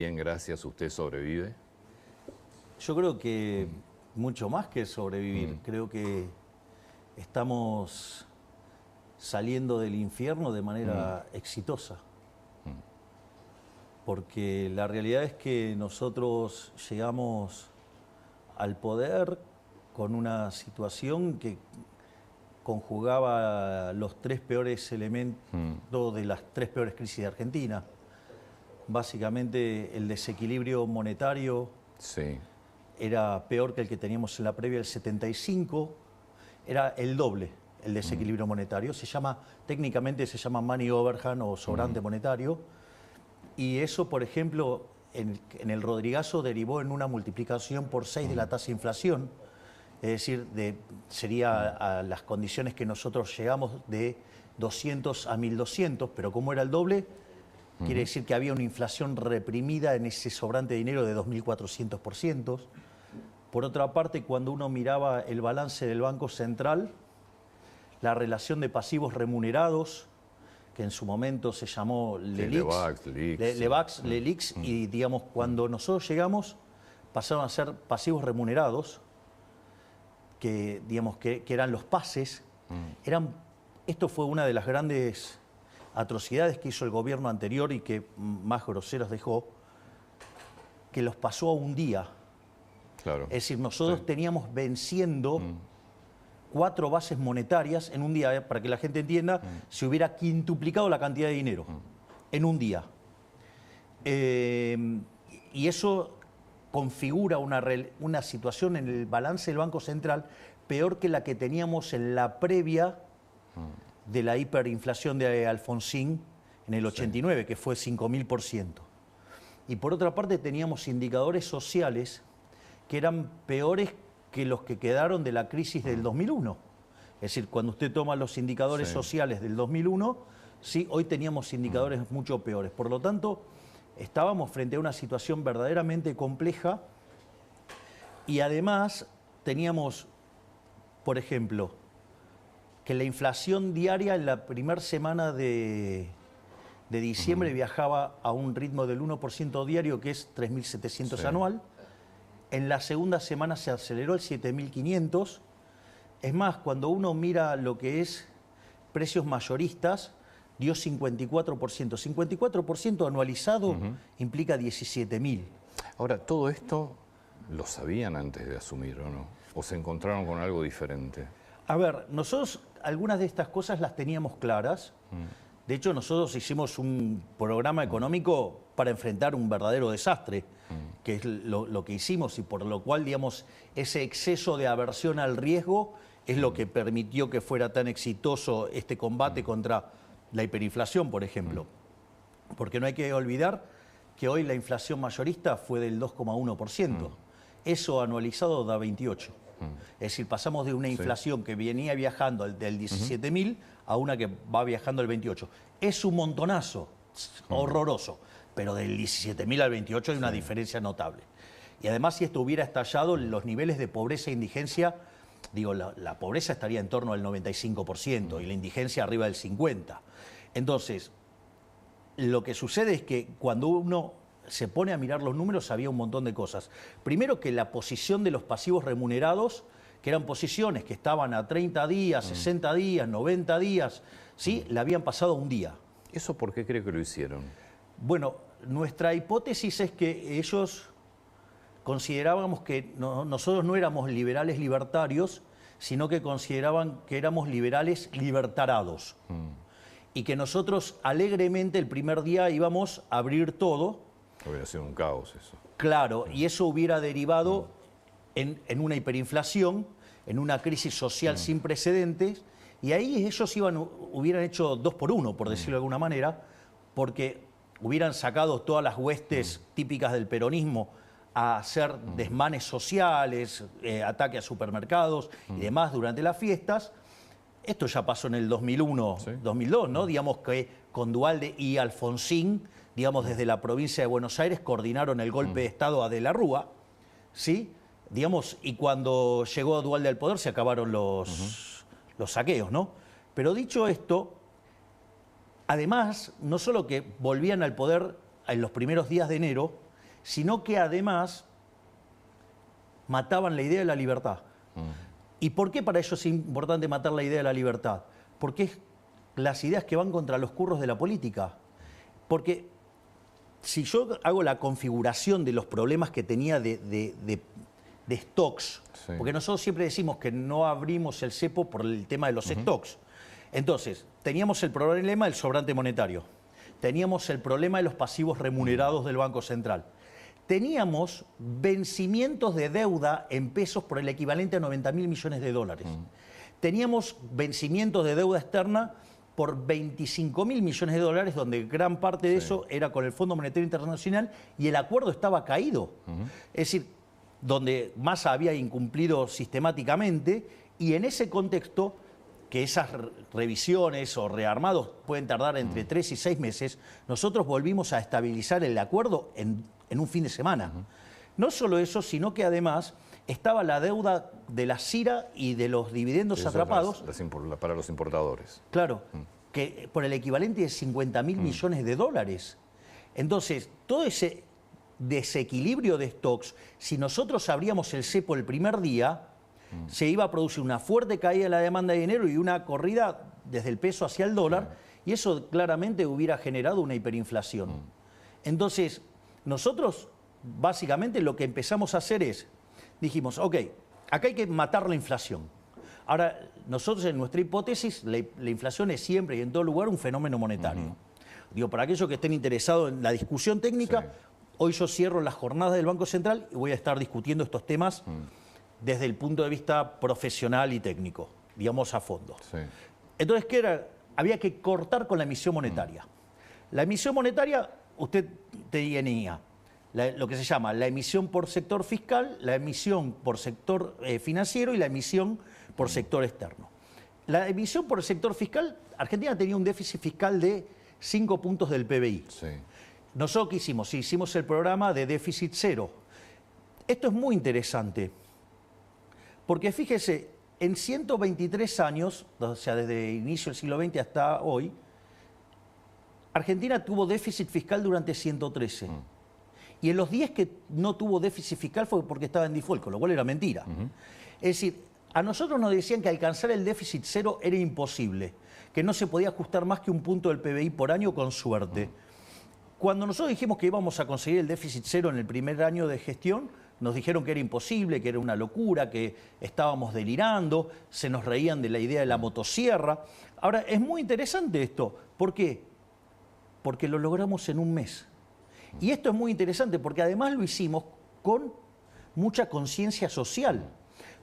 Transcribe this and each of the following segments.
Bien, gracias. ¿Usted sobrevive? Yo creo que mucho más que sobrevivir. Creo que estamos saliendo del infierno de manera exitosa. Porque la realidad es que nosotros llegamos al poder con una situación que conjugaba los tres peores elementos de las tres peores crisis de Argentina. Básicamente el desequilibrio monetario era peor que el que teníamos en la previa del 75, era el doble el desequilibrio monetario. Técnicamente se llama money overhang o sobrante monetario, y eso, por ejemplo, en el Rodrigazo derivó en una multiplicación por 6 de la tasa de inflación, es decir, sería a las condiciones que nosotros llegamos de 200 a 1200, pero como era el doble, quiere decir que había una inflación reprimida en ese sobrante de dinero de 2400%. Por otra parte, cuando uno miraba el balance del Banco Central, la relación de pasivos remunerados, que en su momento se llamó LELIX, y digamos, cuando nosotros llegamos, pasaron a ser pasivos remunerados, que digamos que eran los pases. Esto fue una de las grandes atrocidades que hizo el gobierno anterior y que más groseros dejó, que los pasó a un día. Claro. Es decir, nosotros teníamos venciendo 4 bases monetarias en un día. Para que la gente entienda, se hubiera quintuplicado la cantidad de dinero en un día. Y eso configura una situación en el balance del Banco Central peor que la que teníamos en la previa de la hiperinflación de Alfonsín en el 89, que fue 5000%. Y por otra parte teníamos indicadores sociales que eran peores que los que quedaron de la crisis del 2001. Es decir, cuando usted toma los indicadores sociales del 2001, hoy teníamos indicadores mucho peores. Por lo tanto, estábamos frente a una situación verdaderamente compleja, y además teníamos, por ejemplo, que la inflación diaria en la primera semana de diciembre viajaba a un ritmo del 1% diario, que es 3.700 anual. En la segunda semana se aceleró el 7.500. Es más, cuando uno mira lo que es precios mayoristas, dio 54%. 54% anualizado implica 17.000. Ahora, ¿todo esto lo sabían antes de asumir o no? ¿O se encontraron con algo diferente? A ver, nosotros algunas de estas cosas las teníamos claras. De hecho, nosotros hicimos un programa económico para enfrentar un verdadero desastre, que es lo que hicimos, y por lo cual, digamos, ese exceso de aversión al riesgo es lo que permitió que fuera tan exitoso este combate contra la hiperinflación, por ejemplo. Porque no hay que olvidar que hoy la inflación mayorista fue del 2,1%. Eso anualizado da 28. Es decir, pasamos de una inflación que venía viajando del 17.000 a una que va viajando al 28. Es un montonazo, horroroso, pero del 17.000 al 28 hay una diferencia notable. Y además, si esto hubiera estallado, los niveles de pobreza e indigencia, digo, la pobreza estaría en torno al 95% y la indigencia arriba del 50%. Entonces, lo que sucede es que cuando uno se pone a mirar los números, había un montón de cosas. Primero, que la posición de los pasivos remunerados, que eran posiciones que estaban a 30 días, 60 días, 90 días, la habían pasado a un día. ¿Eso por qué cree que lo hicieron? Bueno, nuestra hipótesis es que ellos considerábamos que nosotros no éramos liberales libertarios, sino que consideraban que éramos liberales libertarados. Y que nosotros alegremente el primer día íbamos a abrir todo. Hubiera sido un caos eso. Claro, y eso hubiera derivado en una hiperinflación, en una crisis social sin precedentes, y ahí ellos hubieran hecho 2 por 1, por decirlo de alguna manera, porque hubieran sacado todas las huestes típicas del peronismo a hacer desmanes sociales, ataque a supermercados y demás durante las fiestas. Esto ya pasó en el 2001, 2002, ¿no? Digamos que con Duhalde y Alfonsín, digamos, desde la provincia de Buenos Aires coordinaron el golpe de Estado a De la Rúa, ¿sí? Digamos, y cuando llegó Duhalde al poder se acabaron los saqueos, ¿no? Pero dicho esto, además, no solo que volvían al poder en los primeros días de enero, sino que además mataban la idea de la libertad. ¿Y por qué para ellos es importante matar la idea de la libertad? Porque es las ideas que van contra los curros de la política. Porque si yo hago la configuración de los problemas que tenía de stocks, Sí. porque nosotros siempre decimos que no abrimos el cepo por el tema de los stocks. Entonces, teníamos el problema del sobrante monetario, teníamos el problema de los pasivos remunerados del Banco Central, teníamos vencimientos de deuda en pesos por el equivalente a 90.000 millones de dólares. Teníamos vencimientos de deuda externa por 25.000 millones de dólares, donde gran parte de eso era con el Fondo Monetario Internacional y el acuerdo estaba caído. Es decir, donde Massa había incumplido sistemáticamente, y en ese contexto, que esas revisiones o rearmados pueden tardar entre 3 y 6 meses, nosotros volvimos a estabilizar el acuerdo en un fin de semana. No solo eso, sino que además estaba la deuda de la CIRA y de los dividendos Eso atrapados. para los importadores. Claro, que por el equivalente de 50.000 millones de dólares. Entonces, todo ese desequilibrio de stocks, si nosotros abríamos el cepo el primer día, se iba a producir una fuerte caída de la demanda de dinero y una corrida desde el peso hacia el dólar, y eso claramente hubiera generado una hiperinflación. Entonces, nosotros básicamente lo que empezamos a hacer es, dijimos, ok, acá hay que matar la inflación. Ahora, nosotros en nuestra hipótesis, la inflación es siempre y en todo lugar un fenómeno monetario. Digo, para aquellos que estén interesados en la discusión técnica, hoy yo cierro las jornadas del Banco Central y voy a estar discutiendo estos temas desde el punto de vista profesional y técnico, digamos a fondo. Sí. Entonces, ¿qué era? Había que cortar con la emisión monetaria. La emisión monetaria, usted tenía lo que se llama la emisión por sector fiscal, la emisión por sector financiero y la emisión por sector externo. La emisión por el sector fiscal, Argentina tenía un déficit fiscal de 5 puntos del PBI. Sí. Nosotros ¿qué hicimos? Hicimos el programa de déficit cero. Esto es muy interesante, porque fíjese, en 123 años, o sea, desde el inicio del siglo XX hasta hoy, Argentina tuvo déficit fiscal durante 113. Y en los 10 que no tuvo déficit fiscal fue porque estaba en default, con lo cual era mentira. Es decir, a nosotros nos decían que alcanzar el déficit cero era imposible, que no se podía ajustar más que un punto del PBI por año con suerte. Cuando nosotros dijimos que íbamos a conseguir el déficit cero en el primer año de gestión, nos dijeron que era imposible, que era una locura, que estábamos delirando, se nos reían de la idea de la motosierra. Ahora, es muy interesante esto. ¿Por qué? Porque lo logramos en un mes. Y esto es muy interesante porque además lo hicimos con mucha conciencia social.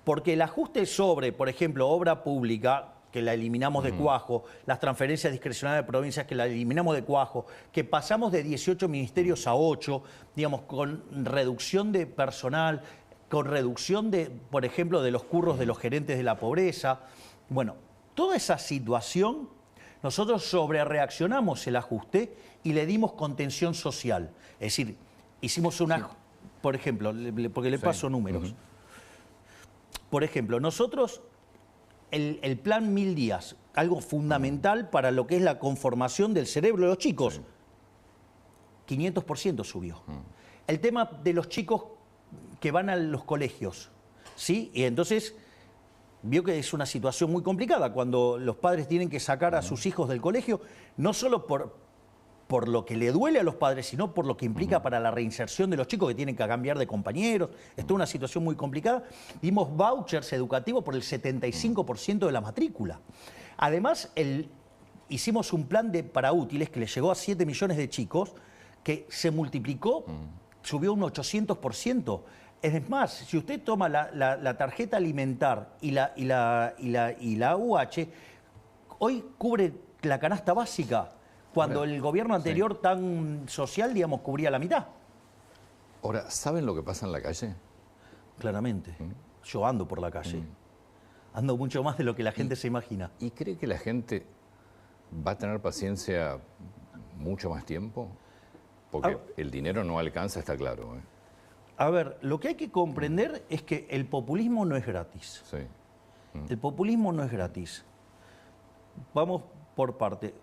Porque el ajuste sobre, por ejemplo, obra pública, que la eliminamos de cuajo, las transferencias discrecionales de provincias, que la eliminamos de cuajo, que pasamos de 18 ministerios a 8, digamos, con reducción de personal, con reducción de, por ejemplo, de los curros de los gerentes de la pobreza. Bueno, toda esa situación, nosotros sobrereaccionamos el ajuste y le dimos contención social. Es decir, hicimos una, por ejemplo, porque le paso números. Por ejemplo, nosotros, el plan 1000 días, algo fundamental para lo que es la conformación del cerebro de los chicos, 500% subió. El tema de los chicos que van a los colegios, ¿sí? Y entonces vio que es una situación muy complicada cuando los padres tienen que sacar a sus hijos del colegio, no solo por lo que le duele a los padres, sino por lo que implica para la reinserción de los chicos que tienen que cambiar de compañeros. Esto es una situación muy complicada. Dimos vouchers educativos por el 75% de la matrícula. Además, hicimos un plan para útiles que le llegó a 7 millones de chicos, que se multiplicó, subió un 800%. Es más, si usted toma la tarjeta alimentar y la AUH, hoy cubre la canasta básica, cuando el gobierno anterior tan social, digamos, cubría la mitad. Ahora, ¿saben lo que pasa en la calle? Claramente. Yo ando por la calle. Ando mucho más de lo que la gente se imagina. ¿Y cree que la gente va a tener paciencia mucho más tiempo? Porque el dinero no alcanza, está claro. A ver, lo que hay que comprender es que el populismo no es gratis. Sí. El populismo no es gratis. Vamos por parte.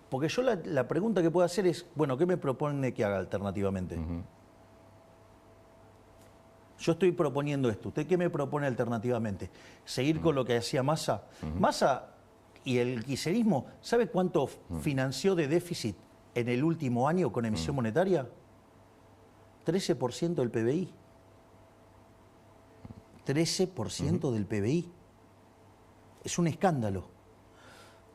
Porque yo la pregunta que puedo hacer es, bueno, ¿qué me propone que haga alternativamente? yo estoy proponiendo esto. ¿Usted qué me propone alternativamente? ¿Seguir con lo que hacía Massa? Massa y el kirchnerismo, ¿sabe cuánto financió de déficit en el último año con emisión monetaria? 13% del PBI. 13% del PBI. Es un escándalo.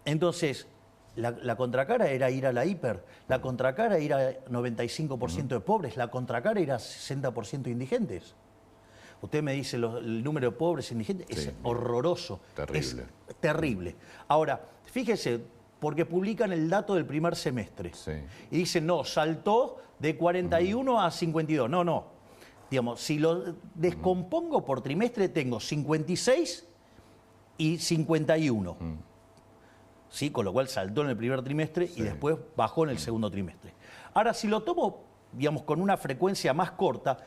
Entonces, la contracara era ir a la hiper, la contracara era 95% de pobres, la contracara era 60% de indigentes. Usted me dice el número de pobres e indigentes, es horroroso. Terrible. Es terrible. Ahora, fíjese, porque publican el dato del primer semestre. Y dicen, no, saltó de 41 a 52. No. Digamos, si lo descompongo por trimestre, tengo 56 y 51. ¿Sí? Con lo cual saltó en el primer trimestre y después bajó en el segundo trimestre. Ahora, si lo tomo, digamos, con una frecuencia más corta,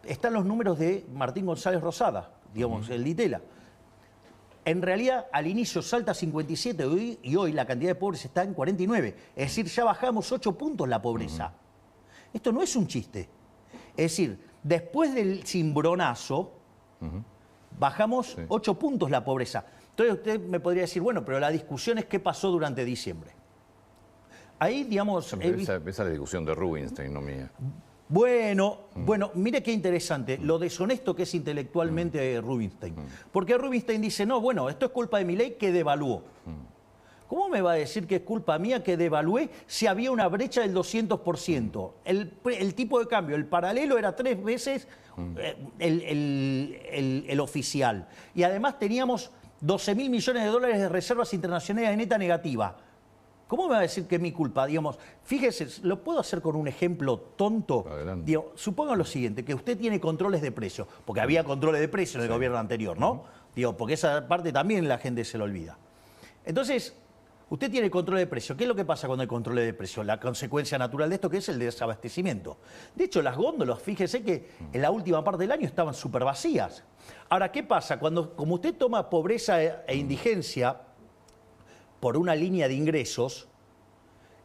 están los números de Martín González Rosada, digamos, el Ditela. En realidad, al inicio salta a 57 y hoy la cantidad de pobres está en 49. Es decir, ya bajamos 8 puntos la pobreza. Esto no es un chiste. Es decir, después del cimbronazo, bajamos 8 puntos la pobreza. Entonces usted me podría decir, bueno, pero la discusión es qué pasó durante diciembre. Ahí, digamos... Esa es la discusión de Rubinstein, no mía. Bueno, mire qué interesante, lo deshonesto que es intelectualmente Rubinstein. Porque Rubinstein dice, no, bueno, esto es culpa de Milei que devaluó. ¿Cómo me va a decir que es culpa mía que devalué si había una brecha del 200%? El tipo de cambio, el paralelo era 3 veces el oficial. Y además teníamos 12.000 millones de dólares de reservas internacionales de neta negativa. ¿Cómo me va a decir que es mi culpa? Digamos, fíjese, lo puedo hacer con un ejemplo tonto. Digo, suponga lo siguiente, que usted tiene controles de precios, porque había controles de precios en el gobierno anterior, ¿no? Digo, porque esa parte también la gente se lo olvida. Entonces, usted tiene control de precios. ¿Qué es lo que pasa cuando hay control de precios? La consecuencia natural de esto, que es el desabastecimiento. De hecho, las góndolas, fíjese que en la última parte del año estaban súper vacías. Ahora, ¿qué pasa? Como usted toma pobreza e indigencia por una línea de ingresos,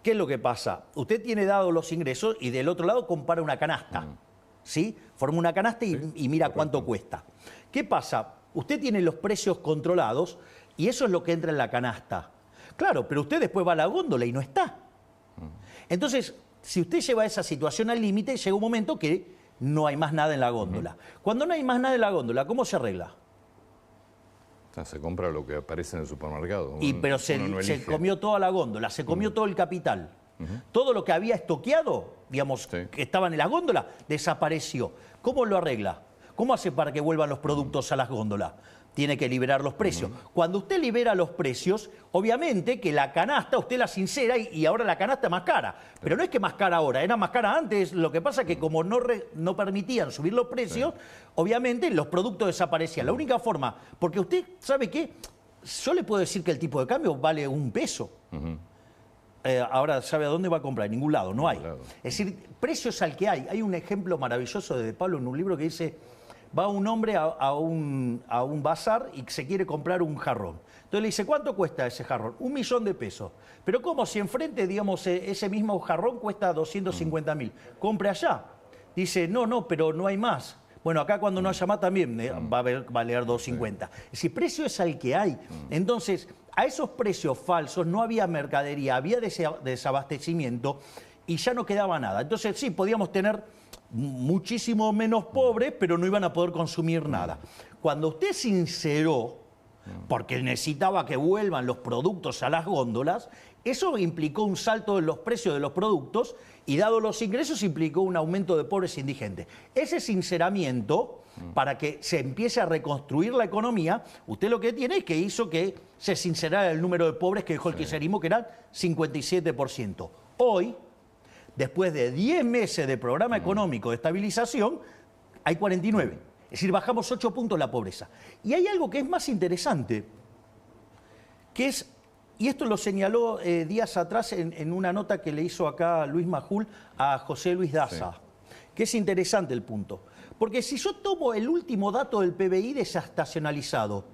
¿qué es lo que pasa? Usted tiene dados los ingresos y del otro lado compara una canasta, ¿sí? Forma una canasta y mira cuánto cuesta. ¿Qué pasa? Usted tiene los precios controlados y eso es lo que entra en la canasta. Claro, pero usted después va a la góndola y no está. Entonces, si usted lleva esa situación al límite, llega un momento que no hay más nada en la góndola. Cuando no hay más nada en la góndola, ¿cómo se arregla? Se compra lo que aparece en el supermercado. Pero se comió toda la góndola, se comió todo el capital. Todo lo que había estoqueado, digamos, que estaban en las góndolas, desapareció. ¿Cómo lo arregla? ¿Cómo hace para que vuelvan los productos a las góndolas? Tiene que liberar los precios. Cuando usted libera los precios, obviamente que la canasta usted la sincera y ahora la canasta es más cara. Pero no es que más cara ahora, era más cara antes. Lo que pasa es que como no permitían subir los precios, obviamente los productos desaparecían. La única forma, porque usted sabe que yo le puedo decir que el tipo de cambio vale $1. Ahora, ¿sabe a dónde va a comprar? En ningún lado, no hay. Es decir, precios al que hay. Hay un ejemplo maravilloso de Pablo en un libro que dice... Va un hombre a un bazar y se quiere comprar un jarrón. Entonces le dice, ¿cuánto cuesta ese jarrón? $1.000.000. Pero ¿cómo? Si enfrente, digamos, ese mismo jarrón cuesta 250.000. Compre allá. Dice, no, pero no hay más. Bueno, acá cuando no haya más también va a valer 250. Es decir, precio es al que hay. Entonces, a esos precios falsos no había mercadería, había desabastecimiento y ya no quedaba nada. Entonces, sí, podíamos tener muchísimo menos pobres, pero no iban a poder consumir nada. Cuando usted sinceró, porque necesitaba que vuelvan los productos a las góndolas, eso implicó un salto en los precios de los productos y dado los ingresos implicó un aumento de pobres e indigentes. Ese sinceramiento, para que se empiece a reconstruir la economía, usted lo que tiene es que hizo que se sincerara el número de pobres que dejó el kirchnerismo, que era 57%. Hoy, después de 10 meses de programa económico de estabilización, hay 49. Es decir, bajamos 8 puntos la pobreza. Y hay algo que es más interesante, que es, y esto lo señaló días atrás en una nota que le hizo acá Luis Majul a José Luis Daza, que es interesante el punto. Porque si yo tomo el último dato del PBI desestacionalizado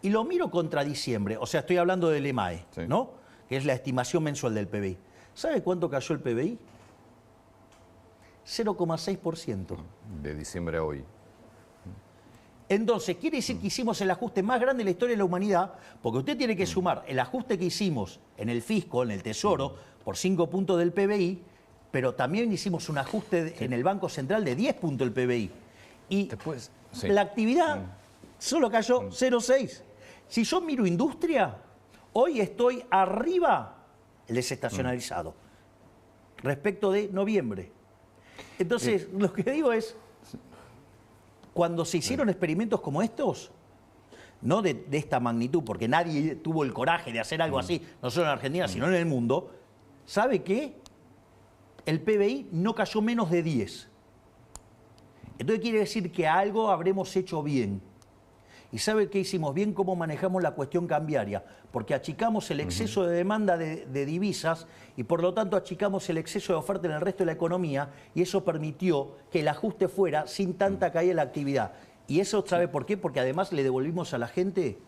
y lo miro contra diciembre, o sea, estoy hablando del EMAE, ¿no? Que es la estimación mensual del PBI. ¿Sabe cuánto cayó el PBI? 0,6%. De diciembre a hoy. Entonces, quiere decir que hicimos el ajuste más grande de la historia de la humanidad, porque usted tiene que sumar el ajuste que hicimos en el fisco, en el tesoro, por 5 puntos del PBI, pero también hicimos un ajuste en el Banco Central de 10 puntos del PBI. Y Después, la actividad solo cayó 0,6. Si yo miro industria, hoy estoy arriba el desestacionalizado respecto de noviembre. Entonces, lo que digo es, cuando se hicieron experimentos como estos, no de esta magnitud, porque nadie tuvo el coraje de hacer algo así, no solo en Argentina, sino en el mundo, ¿sabe qué? El PBI no cayó menos de 10. Entonces quiere decir que algo habremos hecho bien. ¿Y sabe qué hicimos bien? ¿Cómo manejamos la cuestión cambiaria? Porque achicamos el exceso de demanda de divisas y por lo tanto achicamos el exceso de oferta en el resto de la economía y eso permitió que el ajuste fuera sin tanta caída en la actividad. Y eso, ¿sabe por qué? Porque además le devolvimos a la gente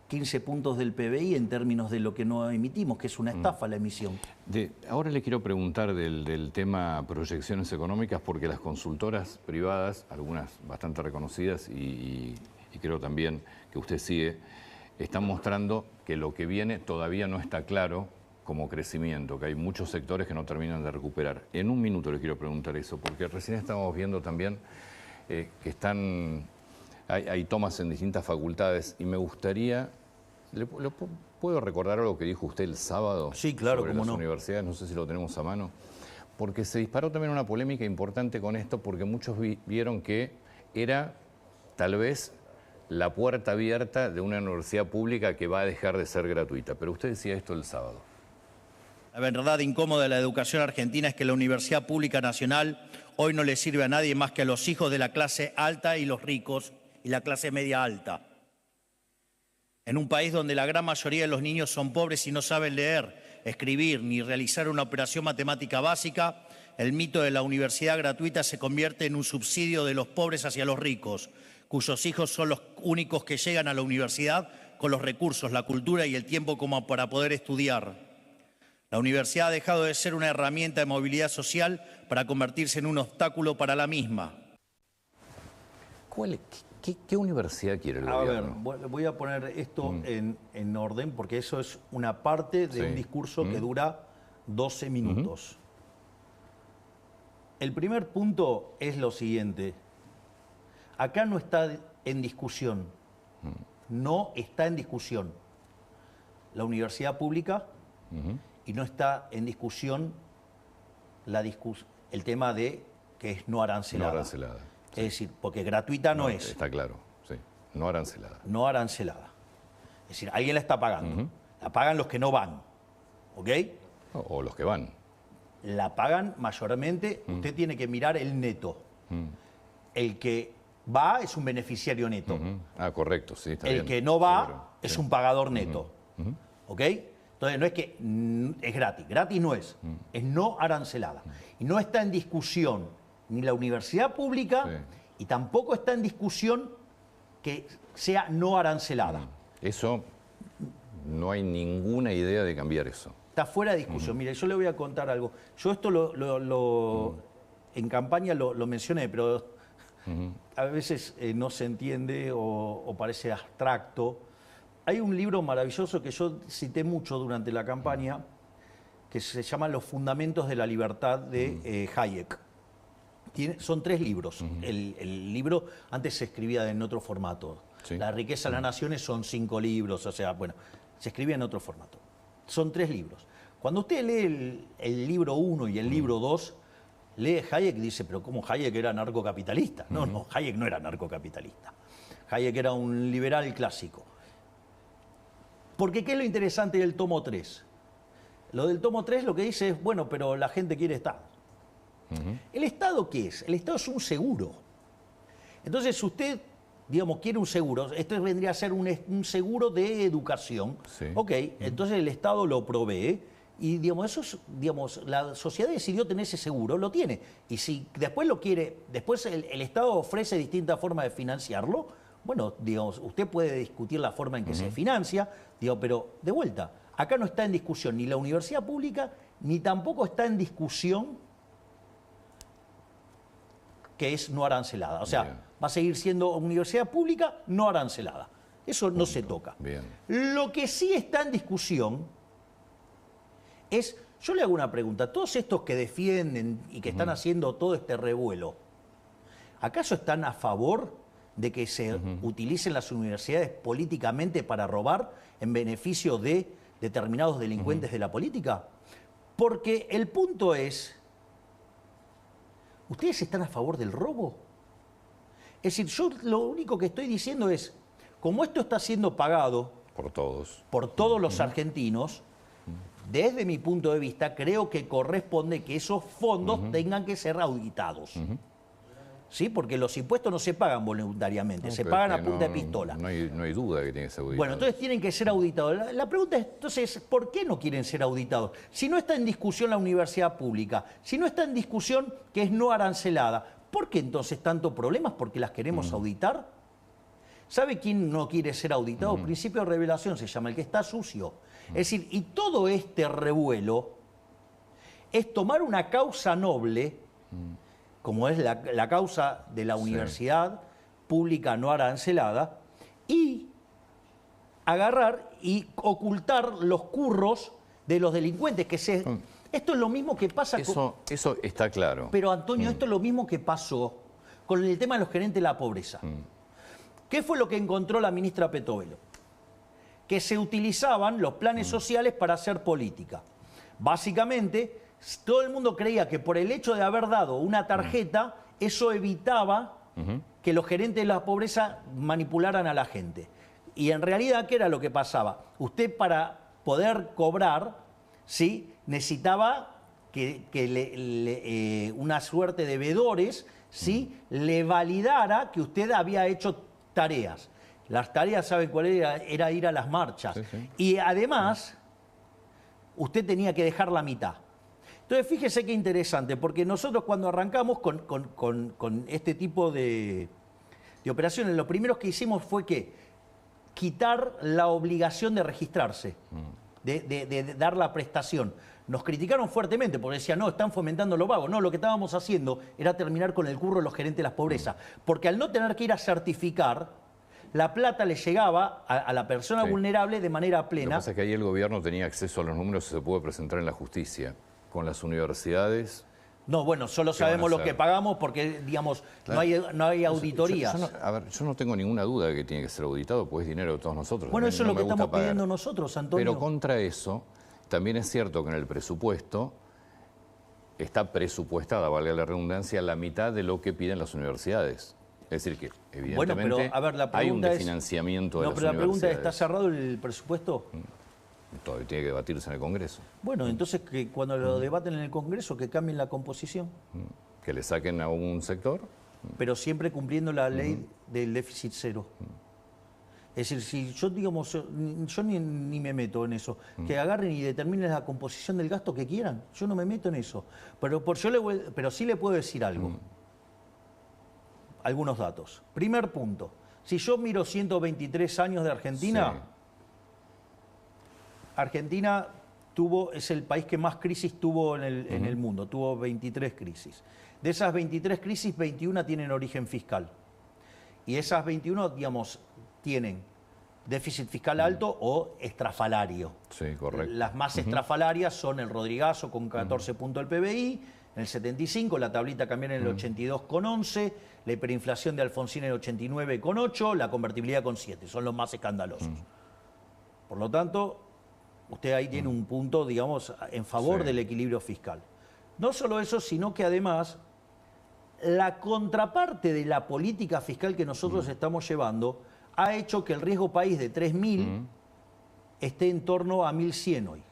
15 puntos del PBI en términos de lo que no emitimos, que es una estafa la emisión. Ahora le quiero preguntar del tema proyecciones económicas, porque las consultoras privadas, algunas bastante reconocidas y creo también que usted sigue, están mostrando que lo que viene todavía no está claro como crecimiento, que hay muchos sectores que no terminan de recuperar. En un minuto le quiero preguntar eso, porque recién estamos viendo también que hay tomas en distintas facultades y me gustaría... ¿Puedo recordar algo que dijo usted el sábado? Sí, claro, sobre cómo las no. universidades? No sé si lo tenemos a mano. Porque se disparó también una polémica importante con esto, porque muchos vieron que era tal vez la puerta abierta de una universidad pública que va a dejar de ser gratuita. Pero usted decía esto el sábado. La verdad incómoda de la educación argentina es que la Universidad Pública Nacional hoy no le sirve a nadie más que a los hijos de la clase alta y los ricos y la clase media alta. En un país donde la gran mayoría de los niños son pobres y no saben leer, escribir ni realizar una operación matemática básica, el mito de la universidad gratuita se convierte en un subsidio de los pobres hacia los ricos, cuyos hijos son los únicos que llegan a la universidad con los recursos, la cultura y el tiempo como para poder estudiar. La universidad ha dejado de ser una herramienta de movilidad social para convertirse en un obstáculo para la misma. ¿Qué universidad quiere el gobierno? A ver, voy a poner esto en orden porque eso es una parte de un discurso que dura 12 minutos. El primer punto es lo siguiente. Acá no está en discusión. No está en discusión la universidad pública y no está en discusión el tema de que es no arancelada. No arancelada. Es decir, porque gratuita no es. Está claro, sí. No arancelada. No arancelada. Es decir, alguien la está pagando. La pagan los que no van. ¿Ok? O los que van. La pagan mayormente. Usted tiene que mirar el neto. El que va es un beneficiario neto. Ah, correcto, sí, está bien. El que no va Seguro, es sí. un pagador neto. ¿Ok? Entonces no es que es gratis. Gratis no es. Es no arancelada. Y no está en discusión ni la universidad pública y tampoco está en discusión que sea no arancelada. Eso, no hay ninguna idea de cambiar eso. Está fuera de discusión. Mire, yo le voy a contar algo. Yo esto en campaña lo mencioné, pero a veces no se entiende o parece abstracto. Hay un libro maravilloso que yo cité mucho durante la campaña que se llama Los Fundamentos de la Libertad de Hayek. Son 3 libros. El libro antes se escribía en otro formato. Sí. La riqueza de las naciones son 5 libros, o sea, bueno, se escribía en otro formato. Son 3 libros. Cuando usted lee el libro 1 y el libro 2, lee Hayek y dice, pero ¿cómo Hayek era narcocapitalista? No, Hayek no era narcocapitalista. Hayek era un liberal clásico. Porque ¿qué es lo interesante del tomo 3? Lo del tomo 3 lo que dice es, bueno, pero la gente quiere Estado. ¿El Estado qué es? El Estado es un seguro. Entonces, si usted, digamos, quiere un seguro, esto vendría a ser un seguro de educación. Sí. Ok, entonces el Estado lo provee y, digamos, la sociedad decidió tener ese seguro, lo tiene. Y si después lo quiere, después el Estado ofrece distintas formas de financiarlo, bueno, digamos, usted puede discutir la forma en que se financia, pero de vuelta, acá no está en discusión ni la universidad pública, ni tampoco está en discusión que es no arancelada. O sea, Bien. va a seguir siendo universidad pública no arancelada. Eso no se toca. Bien. Lo que sí está en discusión es, yo le hago una pregunta, todos estos que defienden y que están haciendo todo este revuelo, ¿acaso están a favor de que se utilicen las universidades políticamente para robar en beneficio de determinados delincuentes de la política? Porque el punto es, ¿ustedes están a favor del robo? Es decir, yo lo único que estoy diciendo es, como esto está siendo pagado Por todos. por todos los argentinos, desde mi punto de vista, creo que corresponde que esos fondos tengan que ser auditados. ¿Sí? Porque los impuestos no se pagan voluntariamente, se Pero pagan es a que punta de pistola. No hay duda que tiene que ser auditado. Bueno, entonces tienen que ser auditados. La pregunta es, entonces, ¿por qué no quieren ser auditados? Si no está en discusión la universidad pública, si no está en discusión que es no arancelada, ¿por qué entonces tanto problemas? ¿Porque las queremos auditar? ¿Sabe quién no quiere ser auditado? Principio de revelación se llama, el que está sucio. Es decir, y todo este revuelo es tomar una causa noble, como es la causa de la universidad pública no arancelada, y agarrar y ocultar los curros de los delincuentes. Esto es lo mismo que pasa con... Eso está claro. Pero Antonio, esto es lo mismo que pasó con el tema de los gerentes de la pobreza. ¿Qué fue lo que encontró la ministra Petovelo? Que se utilizaban los planes sociales para hacer política. Básicamente, todo el mundo creía que por el hecho de haber dado una tarjeta, eso evitaba que los gerentes de la pobreza manipularan a la gente. Y en realidad, ¿qué era lo que pasaba? Usted para poder cobrar, ¿sí?, necesitaba que una suerte de veedores, ¿sí?, le validara que usted había hecho tareas. Las tareas, ¿saben cuál era? Era ir a las marchas. Sí, sí. Y además, usted tenía que dejar la mitad. Entonces, fíjese qué interesante, porque nosotros cuando arrancamos con este tipo de operaciones, lo primero que hicimos fue que quitar la obligación de registrarse, de dar la prestación. Nos criticaron fuertemente porque decían, no, están fomentando lo vago. No, lo que estábamos haciendo era terminar con el curro de los gerentes de las pobrezas. Porque al no tener que ir a certificar, la plata le llegaba a la persona vulnerable de manera Lo que plena. pasa es que ahí el gobierno tenía acceso a los números y se puede presentar en la justicia. Con las universidades... No, bueno, solo ¿Qué van a sabemos lo hacer? que pagamos porque, digamos, Claro. no hay auditorías. Yo no tengo ninguna duda de que tiene que ser auditado, pues es dinero de todos nosotros. Bueno, A mí eso es no lo que me gusta estamos pagar. pidiendo nosotros, Antonio. Pero contra eso, también es cierto que en el presupuesto está presupuestada, valga la redundancia, la mitad de lo que piden las universidades. Es decir, que evidentemente pero, a ver, la hay un pregunta es- desfinanciamiento de No, las pero la pregunta es, universidades. ¿está cerrado el presupuesto? Todavía tiene que debatirse en el Congreso. Bueno, entonces que cuando lo debaten en el Congreso, que cambien la composición, Que le saquen a un sector. pero siempre cumpliendo la ley del déficit cero. Es decir, si yo, digamos, yo ni me meto en eso, que agarren y determinen la composición del gasto que quieran, yo no me meto en eso. Pero sí le puedo decir algo, algunos datos. Primer punto, si yo miro 123 años de Argentina, Sí. Argentina es el país que más crisis tuvo en el mundo, tuvo 23 crisis. De esas 23 crisis, 21 tienen origen fiscal. Y esas 21, digamos, tienen déficit fiscal alto o estrafalario. Sí, correcto. Las más estrafalarias son el Rodrigazo con 14 puntos del PBI, en el 75, la tablita cambió en el 82,11, la hiperinflación de Alfonsín en el 89,8, la convertibilidad con 7, son los más escandalosos. Por lo tanto, usted ahí tiene un punto, digamos, en favor Sí. del equilibrio fiscal. No solo eso, sino que además la contraparte de la política fiscal que nosotros estamos llevando ha hecho que el riesgo país de 3.000 esté en torno a 1.100 hoy.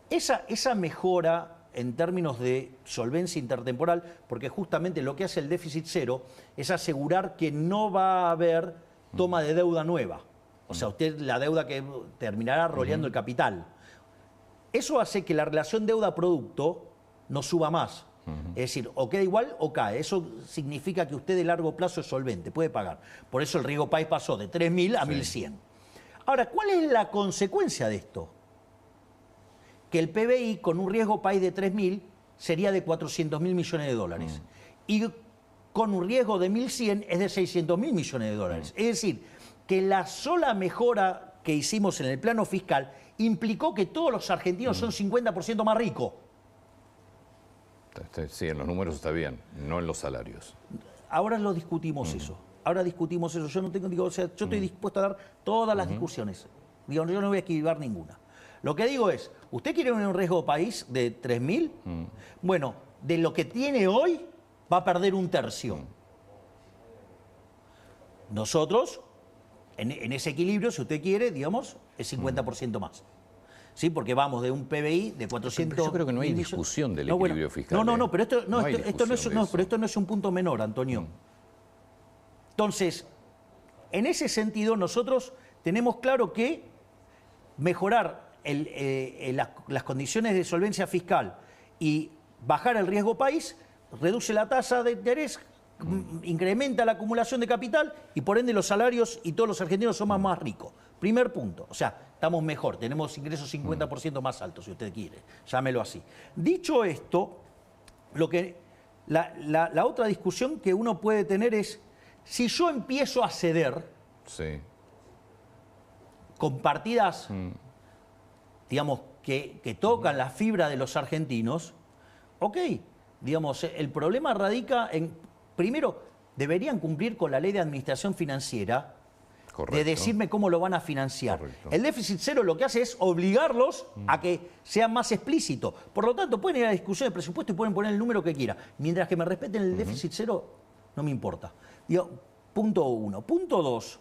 Esa mejora en términos de solvencia intertemporal, porque justamente lo que hace el déficit cero es asegurar que no va a haber toma de deuda nueva. O sea, usted la deuda que terminará roleando el capital. Eso hace que la relación deuda-producto no suba más. Es decir, o queda igual o cae. Eso significa que usted de largo plazo es solvente, puede pagar. Por eso el riesgo país pasó de 3.000 a 1.100. Ahora, ¿cuál es la consecuencia de esto? Que el PBI con un riesgo país de 3.000 sería de 400.000 millones de dólares. Y con un riesgo de 1.100 es de 600.000 millones de dólares. Es decir, que la sola mejora que hicimos en el plano fiscal implicó que todos los argentinos son 50% más ricos. Sí, en los números está bien, no en los salarios. Ahora lo discutimos eso. Ahora discutimos eso. Yo no tengo, digo, o sea, yo estoy dispuesto a dar todas las discusiones. Digo, yo no voy a esquivar ninguna. Lo que digo es, ¿usted quiere un riesgo país de 3.000? Bueno, de lo que tiene hoy va a perder un tercio. Nosotros, en ese equilibrio, si usted quiere, digamos, es 50% más. ¿Sí? Porque vamos de un PBI de 400... Pero yo creo que no hay discusión del equilibrio fiscal. No, pero esto no es un punto menor, Antonio. Entonces, en ese sentido, nosotros tenemos claro que mejorar las condiciones de solvencia fiscal y bajar el riesgo país reduce la tasa de interés, incrementa la acumulación de capital y por ende los salarios y todos los argentinos son más ricos. Primer punto, o sea, estamos mejor, tenemos ingresos 50% más altos, si usted quiere, llámelo así. Dicho esto, la otra discusión que uno puede tener es, si yo empiezo a ceder con partidas, digamos, que tocan la fibra de los argentinos, ok, digamos, el problema radica en, primero, deberían cumplir con la ley de administración financiera, de decirme cómo lo van a financiar. Correcto. El déficit cero lo que hace es obligarlos a que sean más explícitos. Por lo tanto, pueden ir a la discusión de presupuesto y pueden poner el número que quieran. Mientras que me respeten el déficit cero, no me importa. Digo, punto uno. Punto dos.